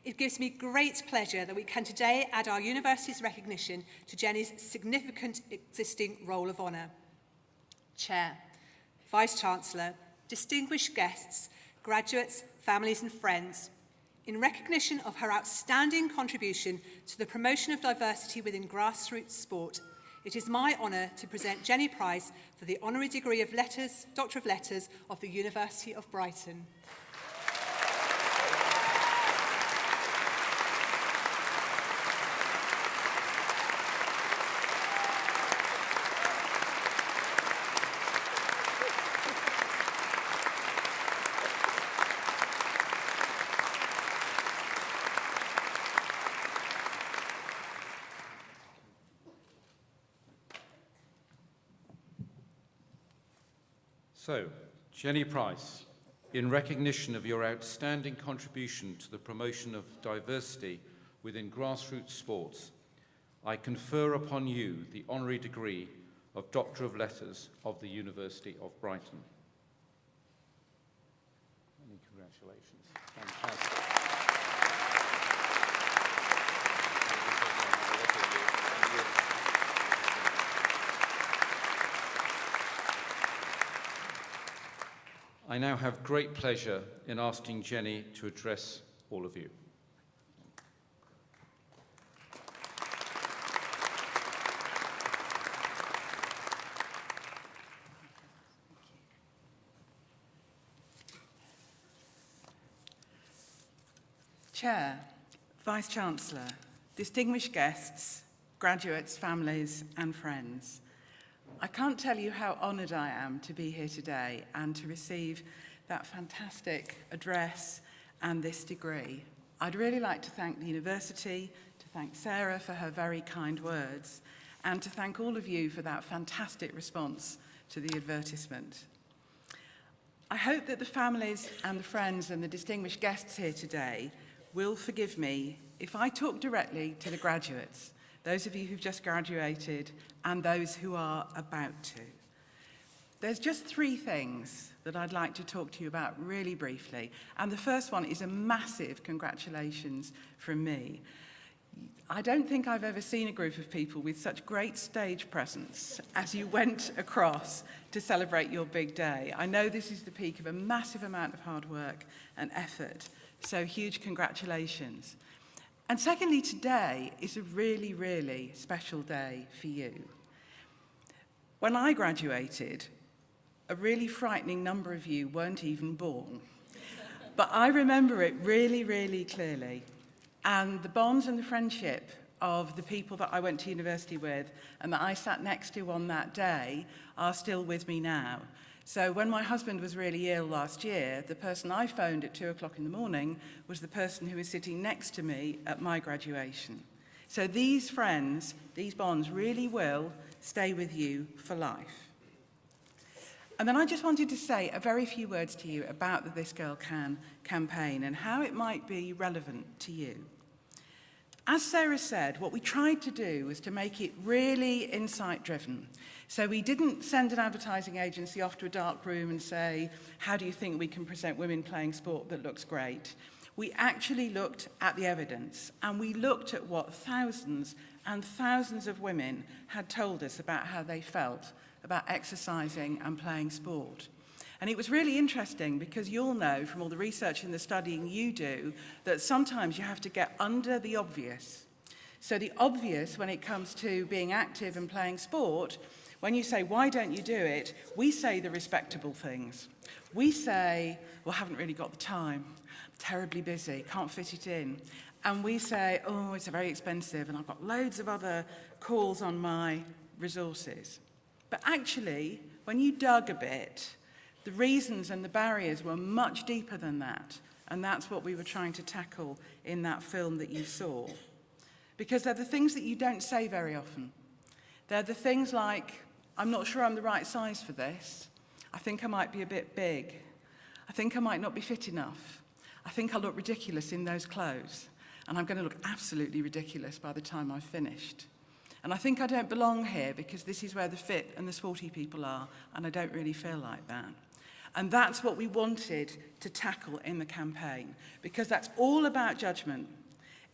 It gives me great pleasure that we can today add our university's recognition to Jenny's significant existing roll of honour. Chair, Vice-Chancellor, distinguished guests, graduates, families and friends, in recognition of her outstanding contribution to the promotion of diversity within grassroots sport, it is my honour to present Jenny Price for the Honorary Degree of Letters, Doctor of Letters of the University of Brighton. So, Jenny Price, in recognition of your outstanding contribution to the promotion of diversity within grassroots sports, I confer upon you the honorary degree of Doctor of Letters of the University of Brighton. Many congratulations. Fantastic. I now have great pleasure in asking Jenny to address all of you. Chair, Vice-Chancellor, distinguished guests, graduates, families and friends, I can't tell you how honoured I am to be here today and to receive that fantastic address and this degree. I'd really like to thank the university, to thank Sarah for her very kind words, and to thank all of you for that fantastic response to the advertisement. I hope that the families and the friends and the distinguished guests here today will forgive me if I talk directly to the graduates, those of you who've just graduated and those who are about to. There's just 3 things that I'd like to talk to you about really briefly. And the first one is a massive congratulations from me. I don't think I've ever seen a group of people with such great stage presence as you went across to celebrate your big day. I know this is the peak of a massive amount of hard work and effort, so huge congratulations. And secondly, today is a really, really special day for you. When I graduated, a really frightening number of you weren't even born. But I remember it really, really clearly. And the bonds and the friendship of the people that I went to university with and that I sat next to on that day are still with me now. So when my husband was really ill last year, the person I phoned at 2 o'clock in the morning was the person who was sitting next to me at my graduation. So these friends, these bonds really will stay with you for life. And then I just wanted to say a very few words to you about the This Girl Can campaign and how it might be relevant to you. As Sarah said, what we tried to do was to make it really insight-driven. So we didn't send an advertising agency off to a dark room and say, how do you think we can present women playing sport that looks great? We actually looked at the evidence, and we looked at what thousands and thousands of women had told us about how they felt about exercising and playing sport. And it was really interesting because you'll know from all the research and the studying you do that sometimes you have to get under the obvious. So the obvious when it comes to being active and playing sport, when you say, why don't you do it? We say the respectable things. We say, well, I haven't really got the time. I'm terribly busy, can't fit it in. And we say, oh, it's very expensive and I've got loads of other calls on my resources. But actually, when you dug a bit, the reasons and the barriers were much deeper than that. And that's what we were trying to tackle in that film that you saw. Because they're the things that you don't say very often. They're the things like, I'm not sure I'm the right size for this. I think I might be a bit big. I think I might not be fit enough. I think I'll look ridiculous in those clothes. And I'm going to look absolutely ridiculous by the time I've finished. And I think I don't belong here because this is where the fit and the sporty people are, and I don't really feel like that. And that's what we wanted to tackle in the campaign, because that's all about judgment.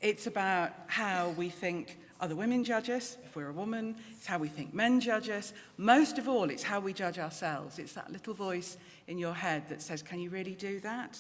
It's about how we think other women judge us, if we're a woman. It's how we think men judge us. Most of all, it's how we judge ourselves. It's that little voice in your head that says, can you really do that?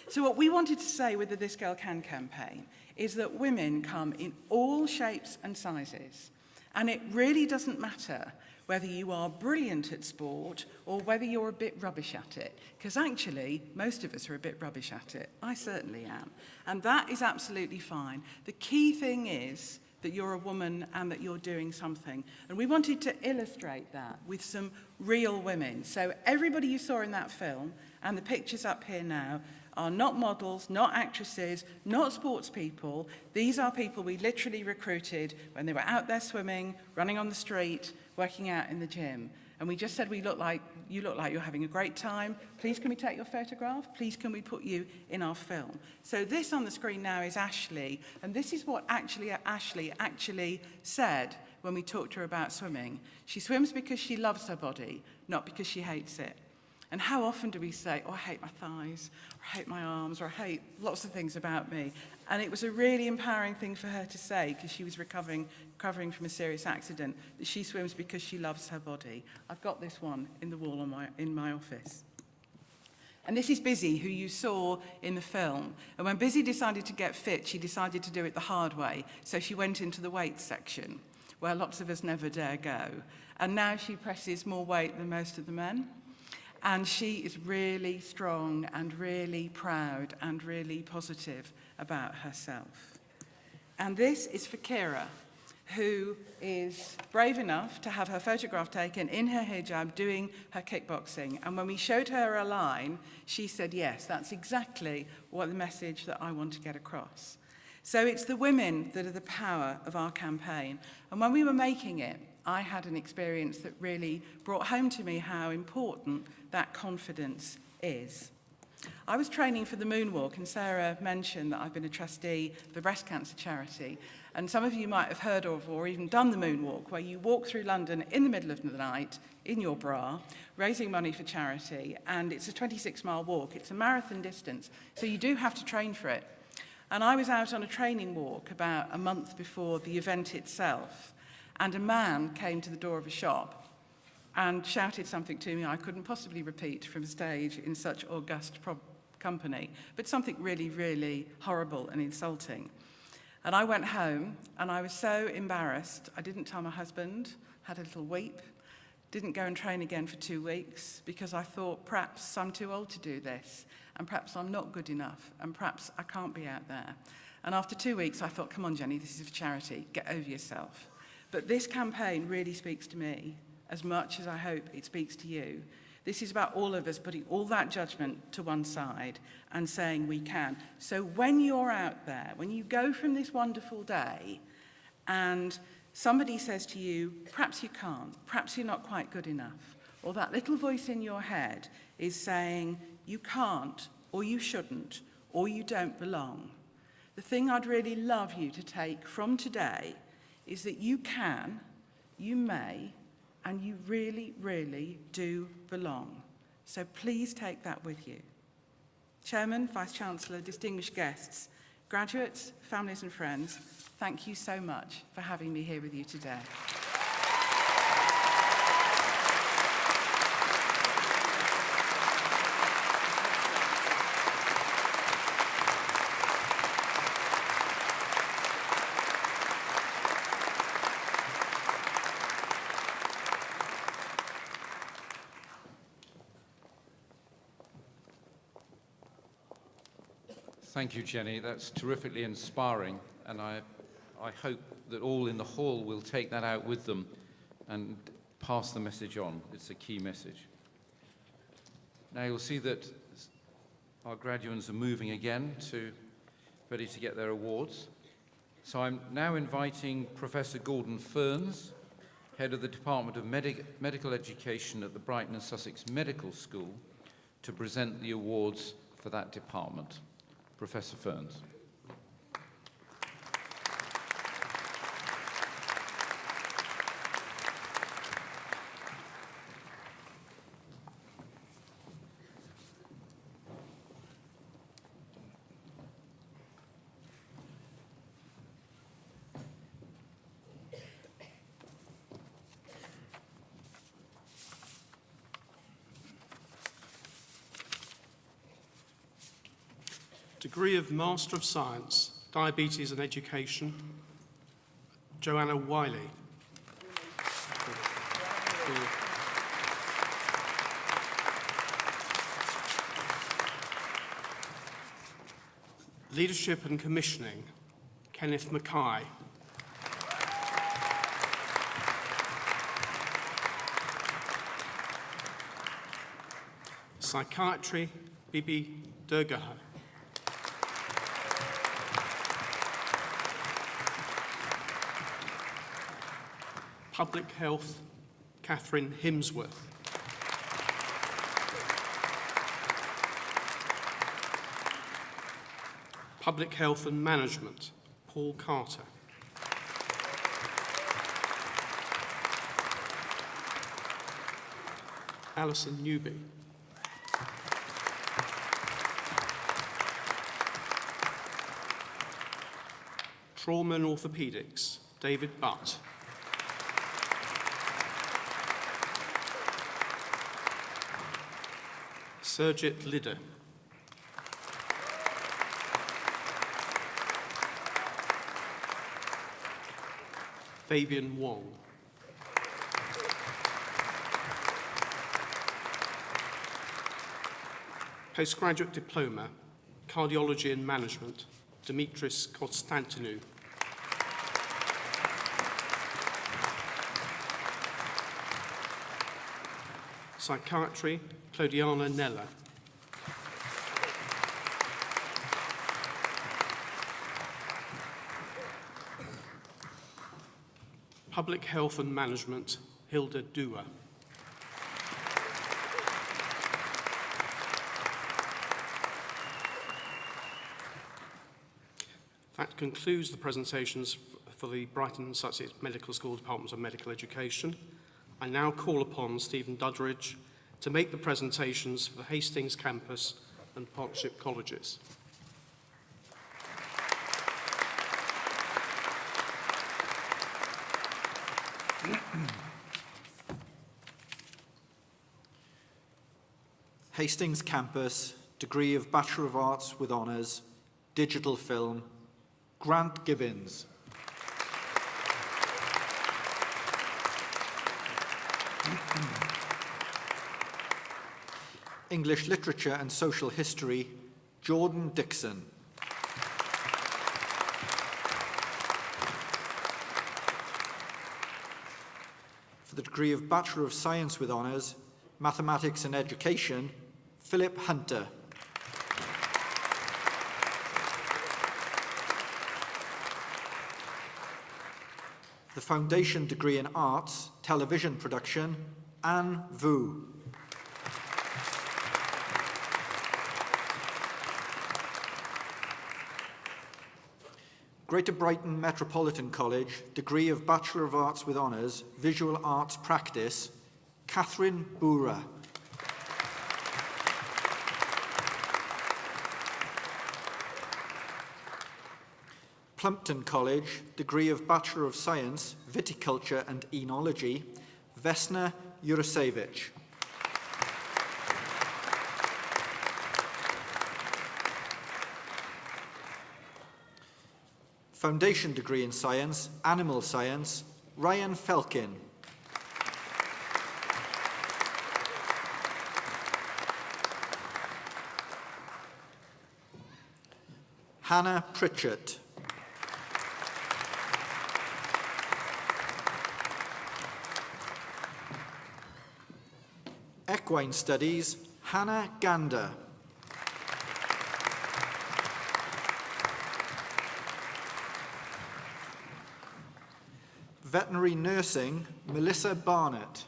So what we wanted to say with the This Girl Can campaign is that women come in all shapes and sizes. And it really doesn't matter whether you are brilliant at sport or whether you're a bit rubbish at it. Because actually, most of us are a bit rubbish at it. I certainly am. And that is absolutely fine. The key thing is that you're a woman and that you're doing something. And we wanted to illustrate that with some real women. So everybody you saw in that film, and the pictures up here now, are not models, not actresses, not sports people. These are people we literally recruited when they were out there swimming, running on the street, working out in the gym. And we just said, you look like you're having a great time. Please can we take your photograph? Please can we put you in our film? So this on the screen now is Ashley, and this is what Ashley actually said when we talked to her about swimming. She swims because she loves her body, not because she hates it. And how often do we say, oh, I hate my thighs, or I hate my arms, or I hate lots of things about me? And it was a really empowering thing for her to say, because she was recovering from a serious accident, that she swims because she loves her body. I've got this one in the wall in my office. And this is Busy, who you saw in the film. And when Busy decided to get fit, she decided to do it the hard way. So she went into the weights section, where lots of us never dare go. And now she presses more weight than most of the men. And she is really strong and really proud and really positive about herself. And this is for Kira, who is brave enough to have her photograph taken in her hijab doing her kickboxing. And when we showed her a line, she said, yes, that's exactly what the message that I want to get across. So it's the women that are the power of our campaign. And when we were making it, I had an experience that really brought home to me how important that confidence is. I was training for the moonwalk, and Sarah mentioned that I've been a trustee of the breast cancer charity. And some of you might have heard of or even done the moonwalk, where you walk through London in the middle of the night in your bra, raising money for charity. And it's a 26-mile walk. It's a marathon distance, so you do have to train for it. And I was out on a training walk about a month before the event itself. And a man came to the door of a shop and shouted something to me I couldn't possibly repeat from stage in such august company, but something really, really horrible and insulting. And I went home, and I was so embarrassed. I didn't tell my husband, had a little weep, didn't go and train again for 2 weeks, because I thought perhaps I'm too old to do this, and perhaps I'm not good enough, and perhaps I can't be out there. And after 2 weeks, I thought, come on, Jenny, this is for charity. Get over yourself. But this campaign really speaks to me as much as I hope it speaks to you. This is about all of us putting all that judgment to one side and saying we can. So when you're out there, when you go from this wonderful day and somebody says to you, perhaps you can't, perhaps you're not quite good enough, or that little voice in your head is saying you can't, or you shouldn't, or you don't belong, the thing I'd really love you to take from today is that you can, you may, and you really, really do belong. So please take that with you. Chairman, Vice-Chancellor, distinguished guests, graduates, families and friends, thank you so much for having me here with you today. Thank you, Jenny. That's terrifically inspiring, and I hope that all in the hall will take that out with them and pass the message on. It's a key message. Now you'll see that our graduates are moving again ready to get their awards. So I'm now inviting Professor Gordon Ferns, Head of the Department of Medical Education at the Brighton and Sussex Medical School, to present the awards for that department. Professor Ferns. Degree of Master of Science, Diabetes and Education, Joanna Wiley. Leadership and Commissioning, Kenneth Mackay. Psychiatry, Bibi Durgaha. Public Health, Catherine Himsworth. Public Health and Management, Paul Carter. Alison Newby. Trauma and Orthopaedics, David Butt. Surjit Lidder. Fabian Wong. Postgraduate Diploma, Cardiology and Management, Dimitris Konstantinou. Psychiatry, Claudiana Nella. Public Health and Management, Hilda Dua. That concludes the presentations for the Brighton and Sussex Medical School Departments of Medical Education. I now call upon Stephen Dudridge to make the presentations for the Hastings campus and partnership colleges. Hastings campus, degree of Bachelor of Arts with Honours, digital film, Grant Gibbons. English Literature and Social History, Jordan Dixon. For the degree of Bachelor of Science with Honours, Mathematics and Education, Philip Hunter. The Foundation Degree in Arts, Television Production, Anne Vu. Greater Brighton Metropolitan College, degree of Bachelor of Arts with Honours, Visual Arts Practice, Catherine Boura. Plumpton College, degree of Bachelor of Science, Viticulture and Enology, Vesna Jurasevich. Foundation degree in Science, Animal Science, Ryan Felkin. Hannah Pritchett. Equine Studies, Hannah Gander. Veterinary Nursing, Melissa Barnett.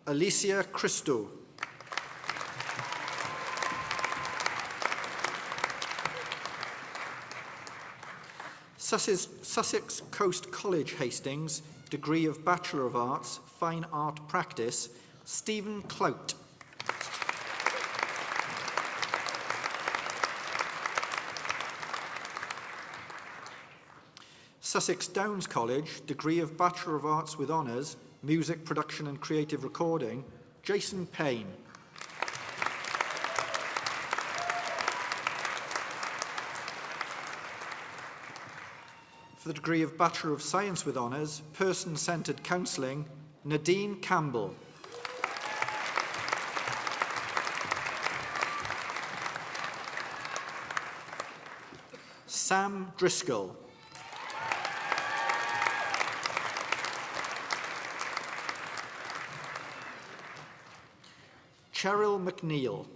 Alicia Christo. Sussex Coast College, Hastings, degree of Bachelor of Arts, Fine Art Practice, Stephen Clout. Sussex Downs College, degree of Bachelor of Arts with Honours, Music Production and Creative Recording, Jason Payne. For the degree of Bachelor of Science with Honours, Person-Centred Counselling, Nadine Campbell. Sam Driscoll. Cheryl McNeil.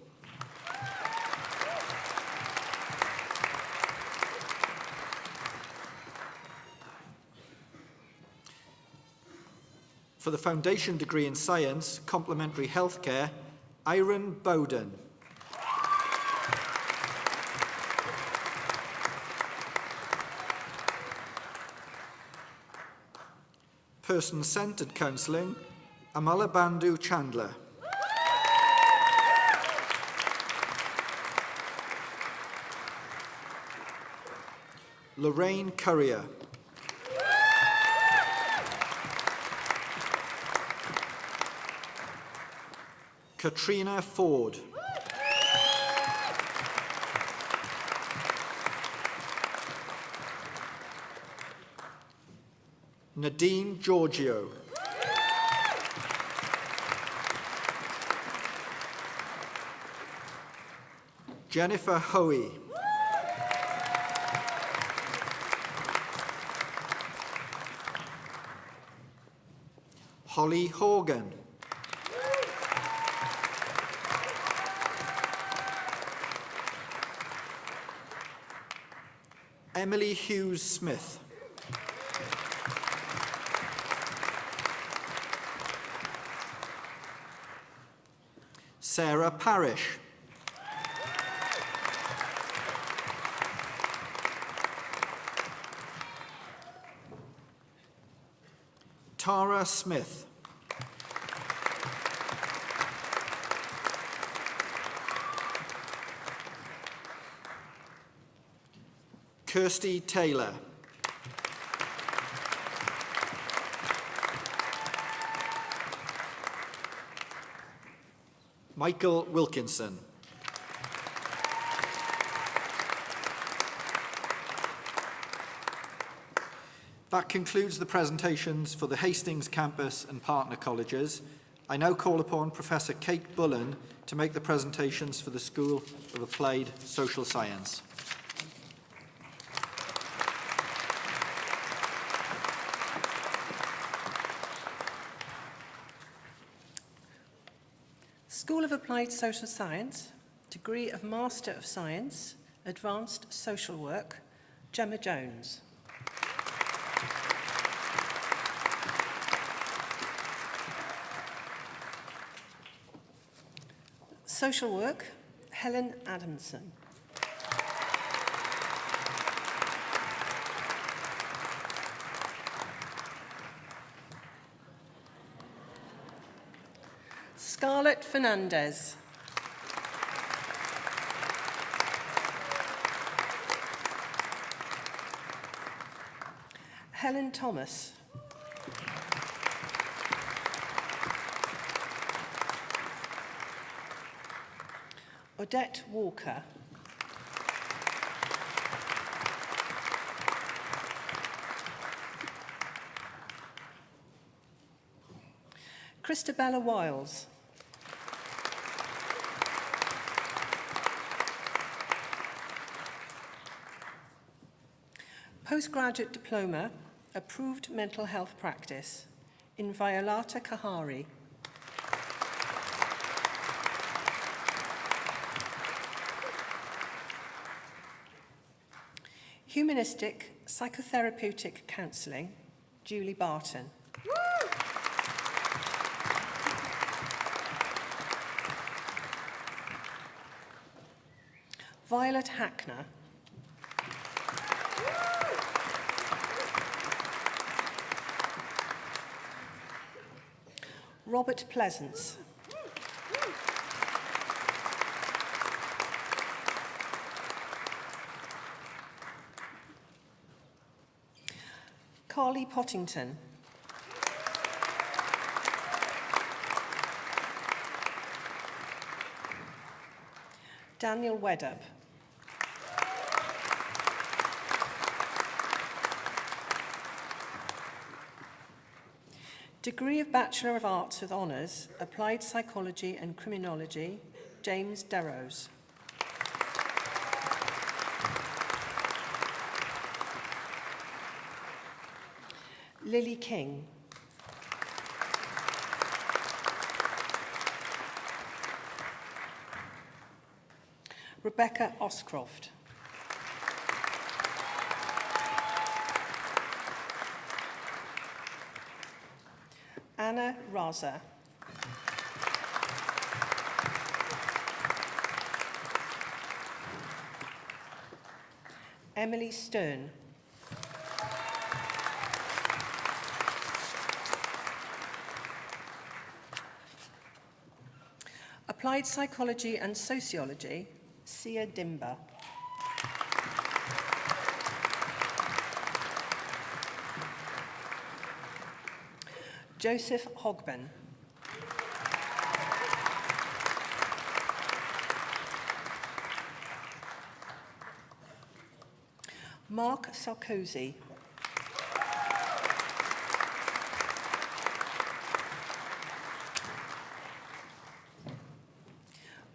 For the foundation degree in science, complementary healthcare, Iron Bowden. Person-centred counselling, Amalabandhu Chandler. Lorraine Currier. Katrina Ford. Nadine Giorgio. Jennifer Hoey. Holly Horgan. Emily Hughes Smith. Sarah Parish. Tara Smith. Kirsty Taylor. Michael Wilkinson. That concludes the presentations for the Hastings campus and partner colleges. I now call upon Professor Kate Bullen to make the presentations for the School of Applied Social Science. School of Applied Social Science, degree of Master of Science, Advanced Social Work, Gemma Jones. Social Work, Helen Adamson. Scarlett Fernandez. Helen Thomas. Odette Walker. Christabella Wiles. Postgraduate Diploma, Approved Mental Health Practice, in Violata Kahari. Humanistic Psychotherapeutic Counselling, Julie Barton. Violet Hackner. Robert Pleasance. Carly Pottington. Daniel Weddup. Degree of Bachelor of Arts with Honours, Applied Psychology and Criminology, James Derrose. Lily King. Rebecca Oscroft. Savannah Raza. Emily Stern. Applied Psychology and Sociology, Sia Dimba. Joseph Hogben. Mark Sarkozy.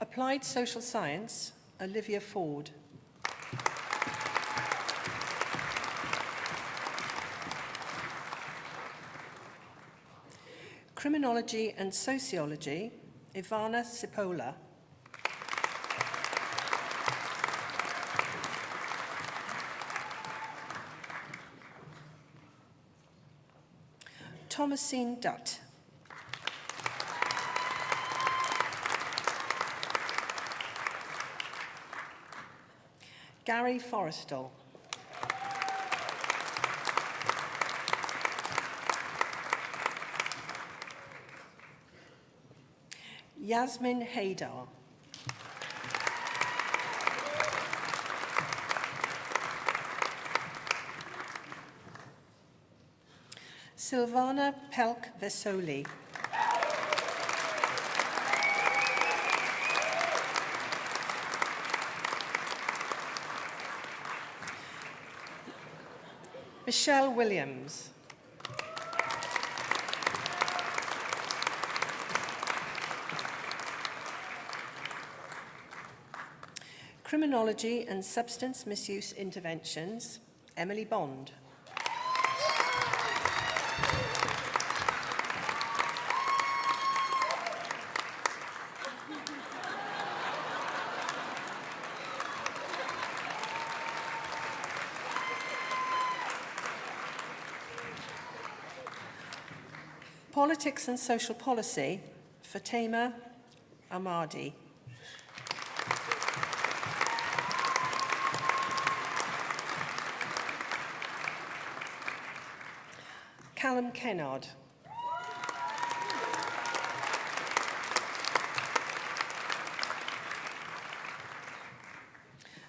Applied Social Science, Olivia Ford. Criminology and Sociology, Ivana Cipolla. Thomasine Dutt. Gary Forrestal. Yasmin Haydar. Silvana Pelk Vesoli. Michelle Williams. Criminology and Substance Misuse Interventions, Emily Bond. Politics and Social Policy, Fatima Ahmadi. Callum Kennard.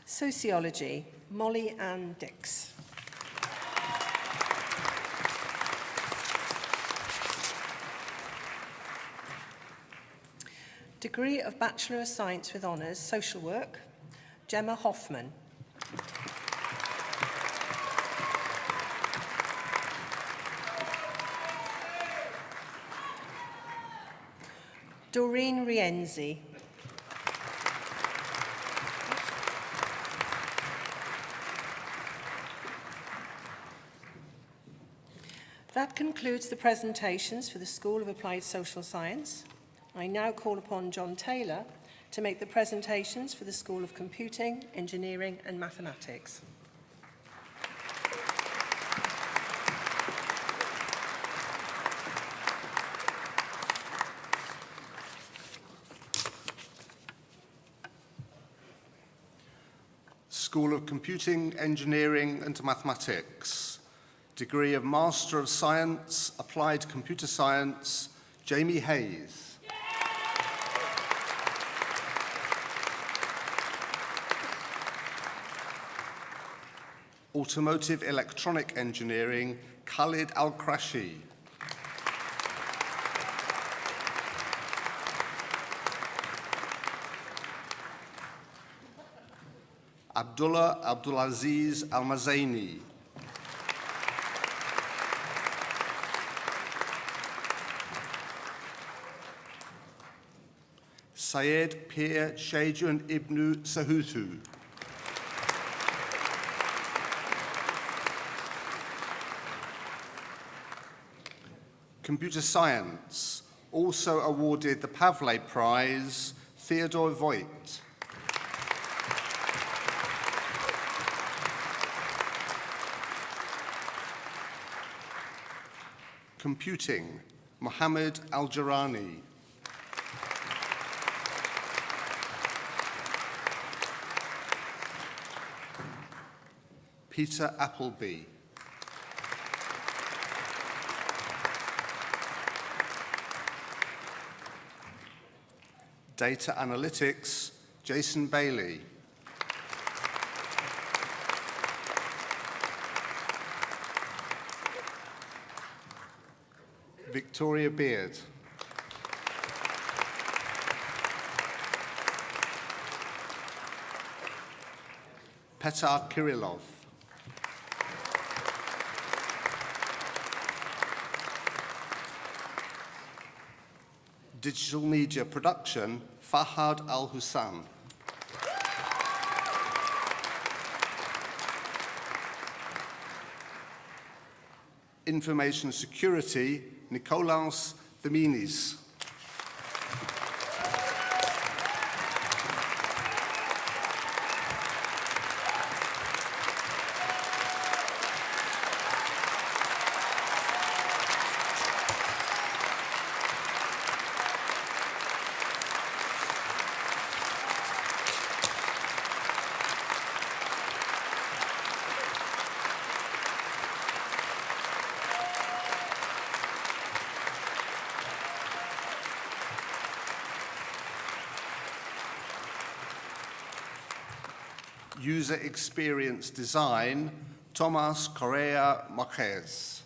Sociology, Molly Ann Dix. Degree of Bachelor of Science with Honours, Social Work, Gemma Hoffman. Doreen Rienzi. That concludes the presentations for the School of Applied Social Science. I now call upon John Taylor to make the presentations for the School of Computing, Engineering and Mathematics. School of Computing, Engineering and Mathematics. Degree of Master of Science, Applied Computer Science, Jamie Hayes. Automotive Electronic Engineering, Khalid Al-Krashi. Abdullah Abdulaziz Al-Mazaini. Syed Pir Shajun Ibn Sahutu. Computer Science, also awarded the Pavley Prize, Theodore Voigt. Computing, Mohammed Al-Jarani. Peter Appleby. Data Analytics, Jason Bailey. Victoria Beard. Petar Kirillov. Digital Media Production, Fahad Al-Hussan. Information Security, Nikolaos Theminis. User Experience Design, Tomas Correa Marquez.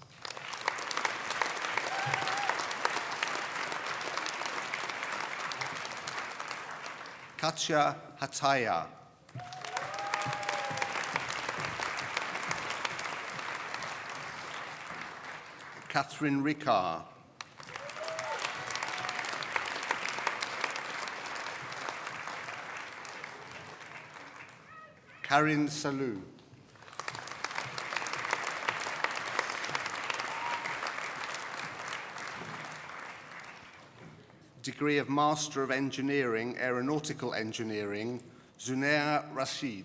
Katya Hataya. Catherine Ricard. Karin Salou. Degree of Master of Engineering, Aeronautical Engineering, Zunair Rashid.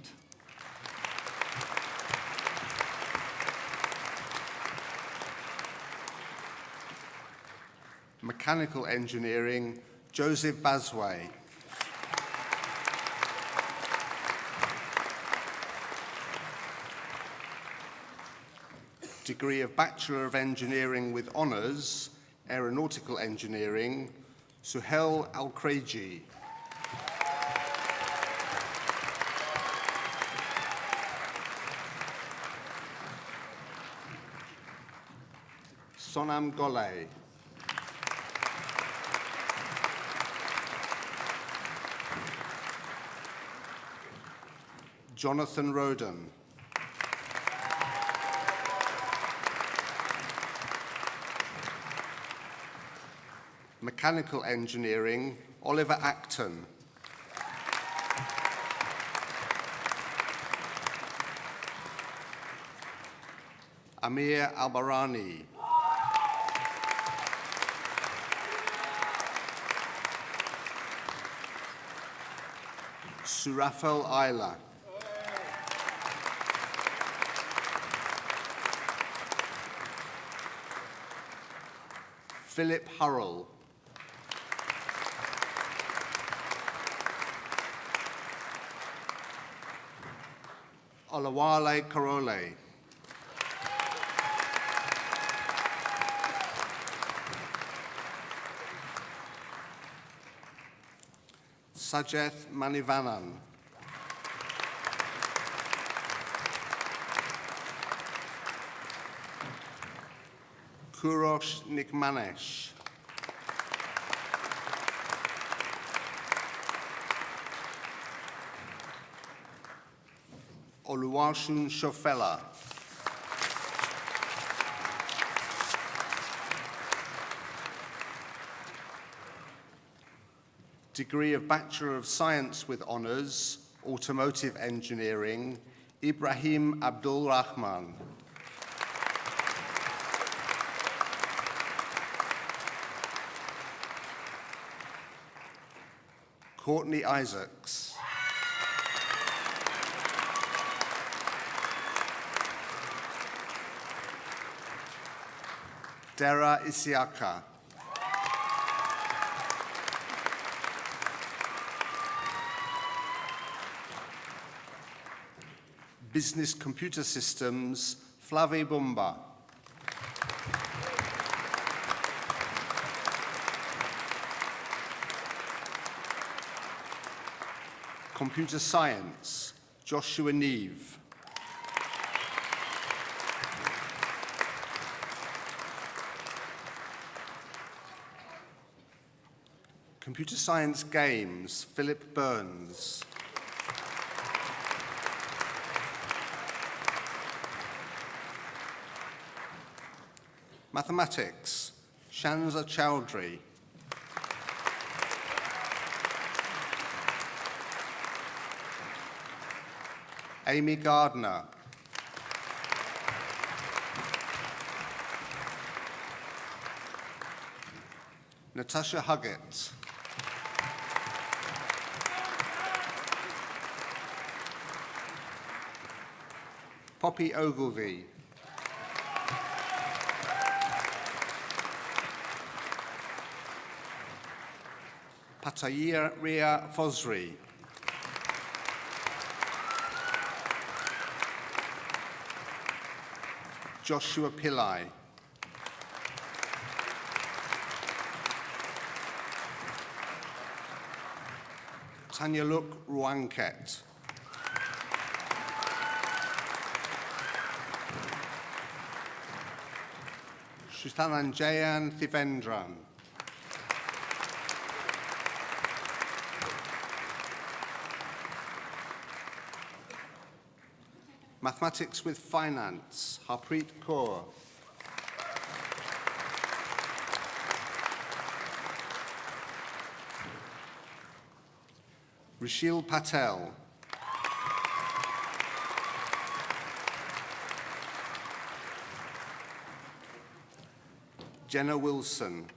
Mechanical Engineering, Joseph Basway. Degree of Bachelor of Engineering with Honours, Aeronautical Engineering, Suhail Al-Kreji. Sonam Golay. Jonathan Roden. Mechanical Engineering, Oliver Acton. Amir Albarani. Surafel Ayla. Philip Hurrell. Olawale Karole. Sajeth Manivanan. Kurosh Nikmanesh. Oluwaseun Shofela. Degree of Bachelor of Science with Honours, Automotive Engineering, Ibrahim Abdul Rahman. Courtney Isaacs. Dara Isiaka. Business Computer Systems, Flavi Bumba. Computer Science, Joshua Neve. Computer Science Games, Philip Burns. Mathematics, Shanza Chowdhury. Amy Gardner. Natasha Huggett. Poppy Ogilvie. Pataya Ria Fosri. Joshua Pillai. Tanya Luk Ruanket. Shuthananjayan Thivendran. Mathematics with Finance, Harpreet Kaur. Rishil Patel. Jenna Wilson.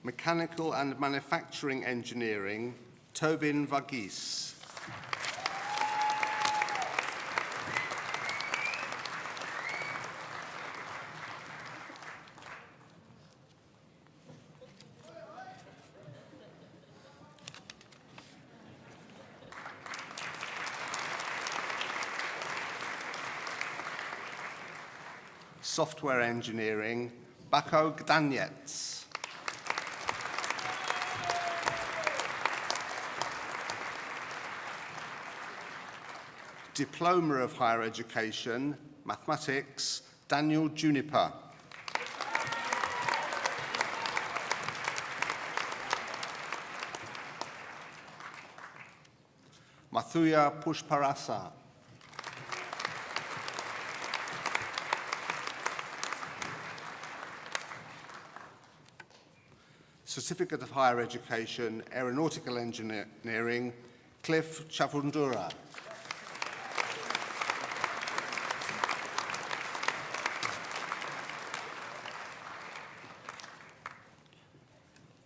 Mechanical and Manufacturing Engineering, Tobin Vagis. Software Engineering, Bako Gdaniets. Diploma of Higher Education, Mathematics, Daniel Juniper. Mathuya Pushparasa. Certificate of Higher Education, Aeronautical Engineering, Cliff Chavundura.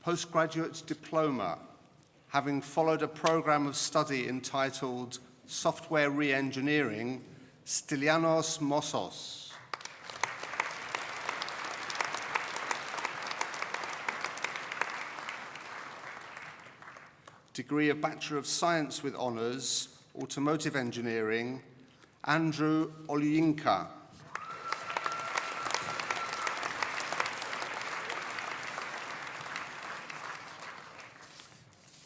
Postgraduate Diploma, having followed a program of study entitled Software Re-Engineering, Stylianos Mossos. Degree of Bachelor of Science with Honours, Automotive Engineering, Andrew Olyinka.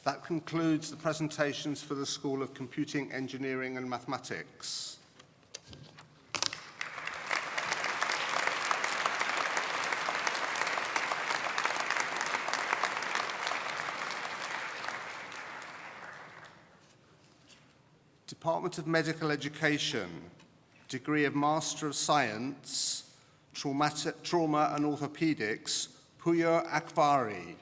That concludes the presentations for the School of Computing, Engineering and Mathematics. Department of Medical Education, degree of Master of Science, Trauma and Orthopedics, Puya Akbari.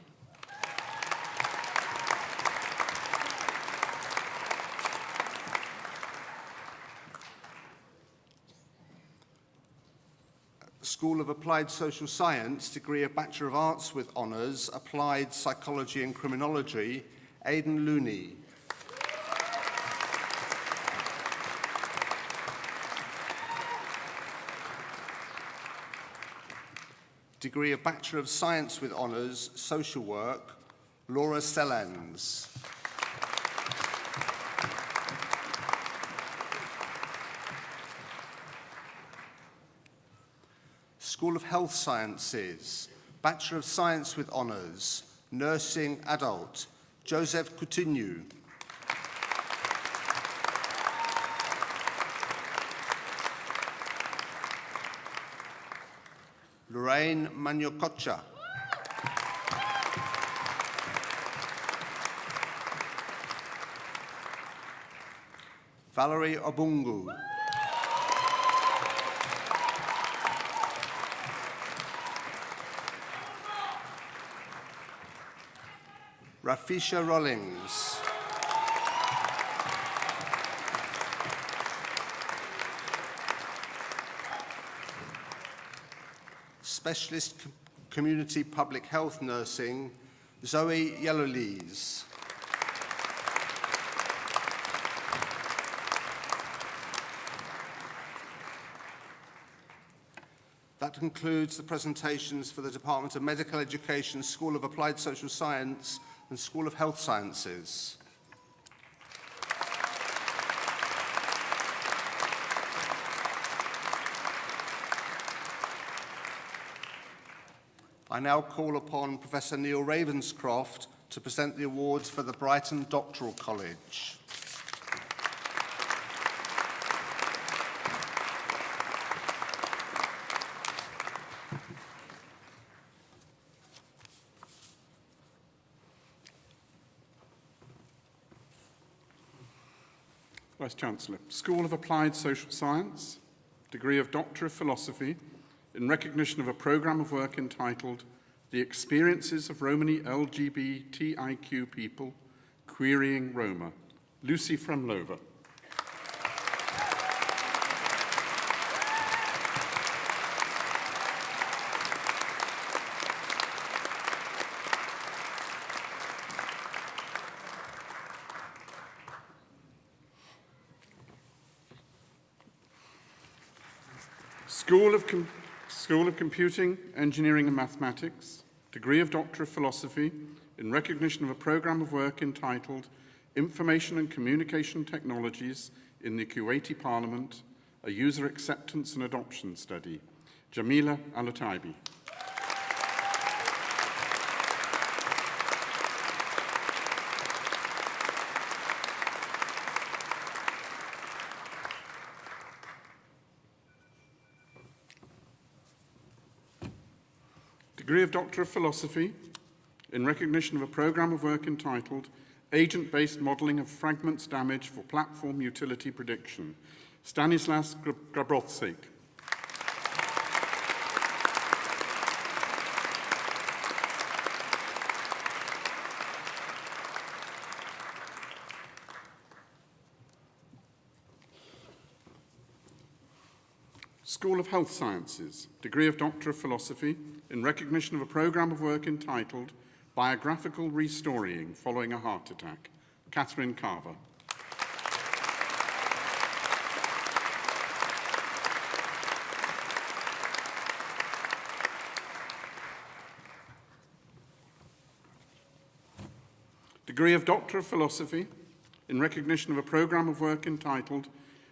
School of Applied Social Science, degree of Bachelor of Arts with Honours, Applied Psychology and Criminology, Aidan Looney. Degree of Bachelor of Science with Honours, Social Work, Laura Sellans. School of Health Sciences, Bachelor of Science with Honours, Nursing Adult, Joseph Coutinho. Lorraine Maniococha. Valerie Obungu. Rafisha Rollings. Specialist Community Public Health Nursing, Zoe Yellowlees. That concludes the presentations for the Department of Medical Education, School of Applied Social Science and School of Health Sciences. I now call upon Professor Neil Ravenscroft to present the awards for the Brighton Doctoral College. Vice-Chancellor, School of Applied Social Science, degree of Doctor of Philosophy, in recognition of a programme of work entitled The Experiences of Romani LGBTIQ People, Querying Roma, Lucy Fremlova. School of Computing, Engineering and Mathematics, degree of Doctor of Philosophy, in recognition of a programme of work entitled Information and Communication Technologies in the Kuwaiti Parliament, a User Acceptance and Adoption Study, Jamila Alataibi. Degree of Doctor of Philosophy, in recognition of a programme of work entitled Agent-Based Modelling of Fragments Damage for Platform Utility Prediction, Stanislas Grabowczyk. School of Health Sciences, degree of Doctor of Philosophy, in recognition of a programme of work entitled Biographical Restorying Following a Heart Attack, Catherine Carver. Degree of Doctor of Philosophy, in recognition of a programme of work entitled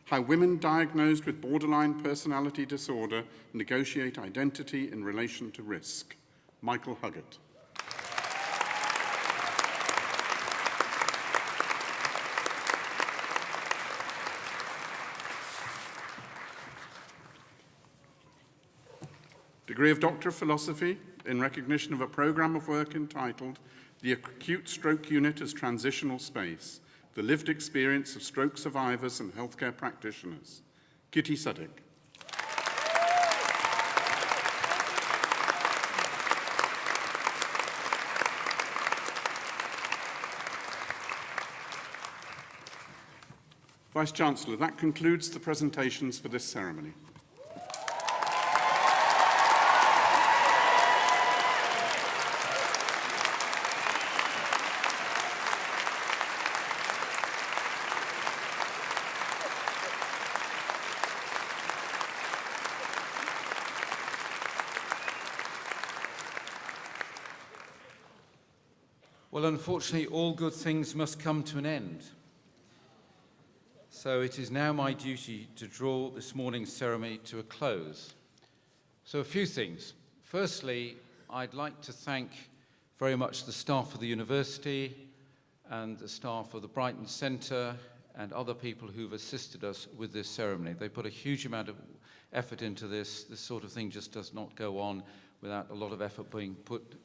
How Women Diagnosed with Borderline Personality Disorder Negotiate Identity in Relation to Risk, Michael Huggett. Degree of Doctor of Philosophy, in recognition of a programme of work entitled The Acute Stroke Unit as Transitional Space, the lived experience of stroke survivors and healthcare practitioners, Kitty Suddick. Vice-Chancellor, that concludes the presentations for this ceremony. Well, unfortunately, all good things must come to an end. So it is now my duty to draw this morning's ceremony to a close. So a few things. Firstly, I'd like to thank very much the staff of the university and the staff of the Brighton Centre and other people who've assisted us with this ceremony. They put a huge amount of effort into this. This sort of thing just does not go on without a lot of effort being put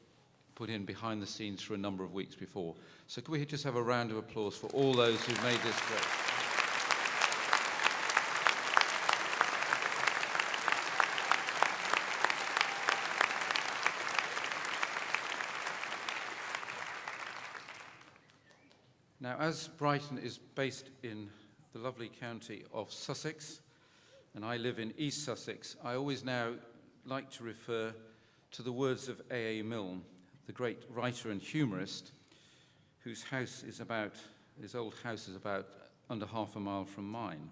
in behind the scenes for a number of weeks before. So can we just have a round of applause for all those who've made this great? Now, as Brighton is based in the lovely county of Sussex, and I live in East Sussex, I always now like to refer to the words of A.A. Milne, the great writer and humorist, whose old house is about under half a mile from mine.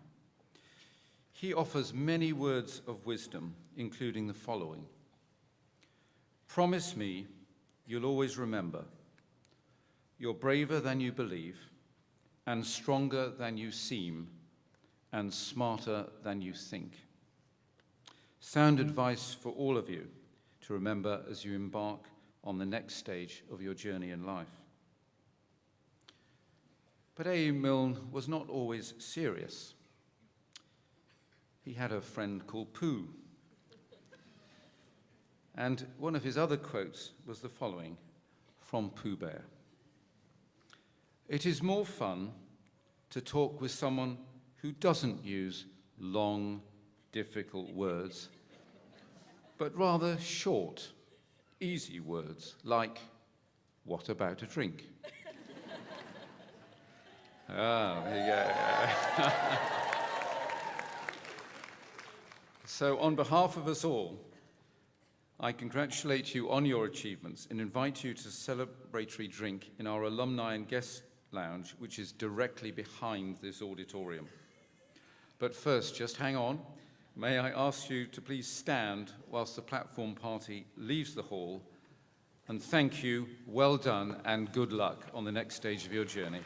He offers many words of wisdom, including the following: "Promise me you'll always remember, you're braver than you believe, and stronger than you seem, and smarter than you think." Sound advice for all of you to remember as you embark on the next stage of your journey in life. But A. Milne was not always serious. He had a friend called Pooh. And one of his other quotes was the following from Pooh Bear: "It is more fun to talk with someone who doesn't use long, difficult words, but rather short, easy words like, 'What about a drink?'" There you go. So on behalf of us all, I congratulate you on your achievements and invite you to a celebratory drink in our alumni and guest lounge, which is directly behind this auditorium. But first, just hang on. May I ask you to please stand whilst the platform party leaves the hall, and thank you, well done, and good luck on the next stage of your journey.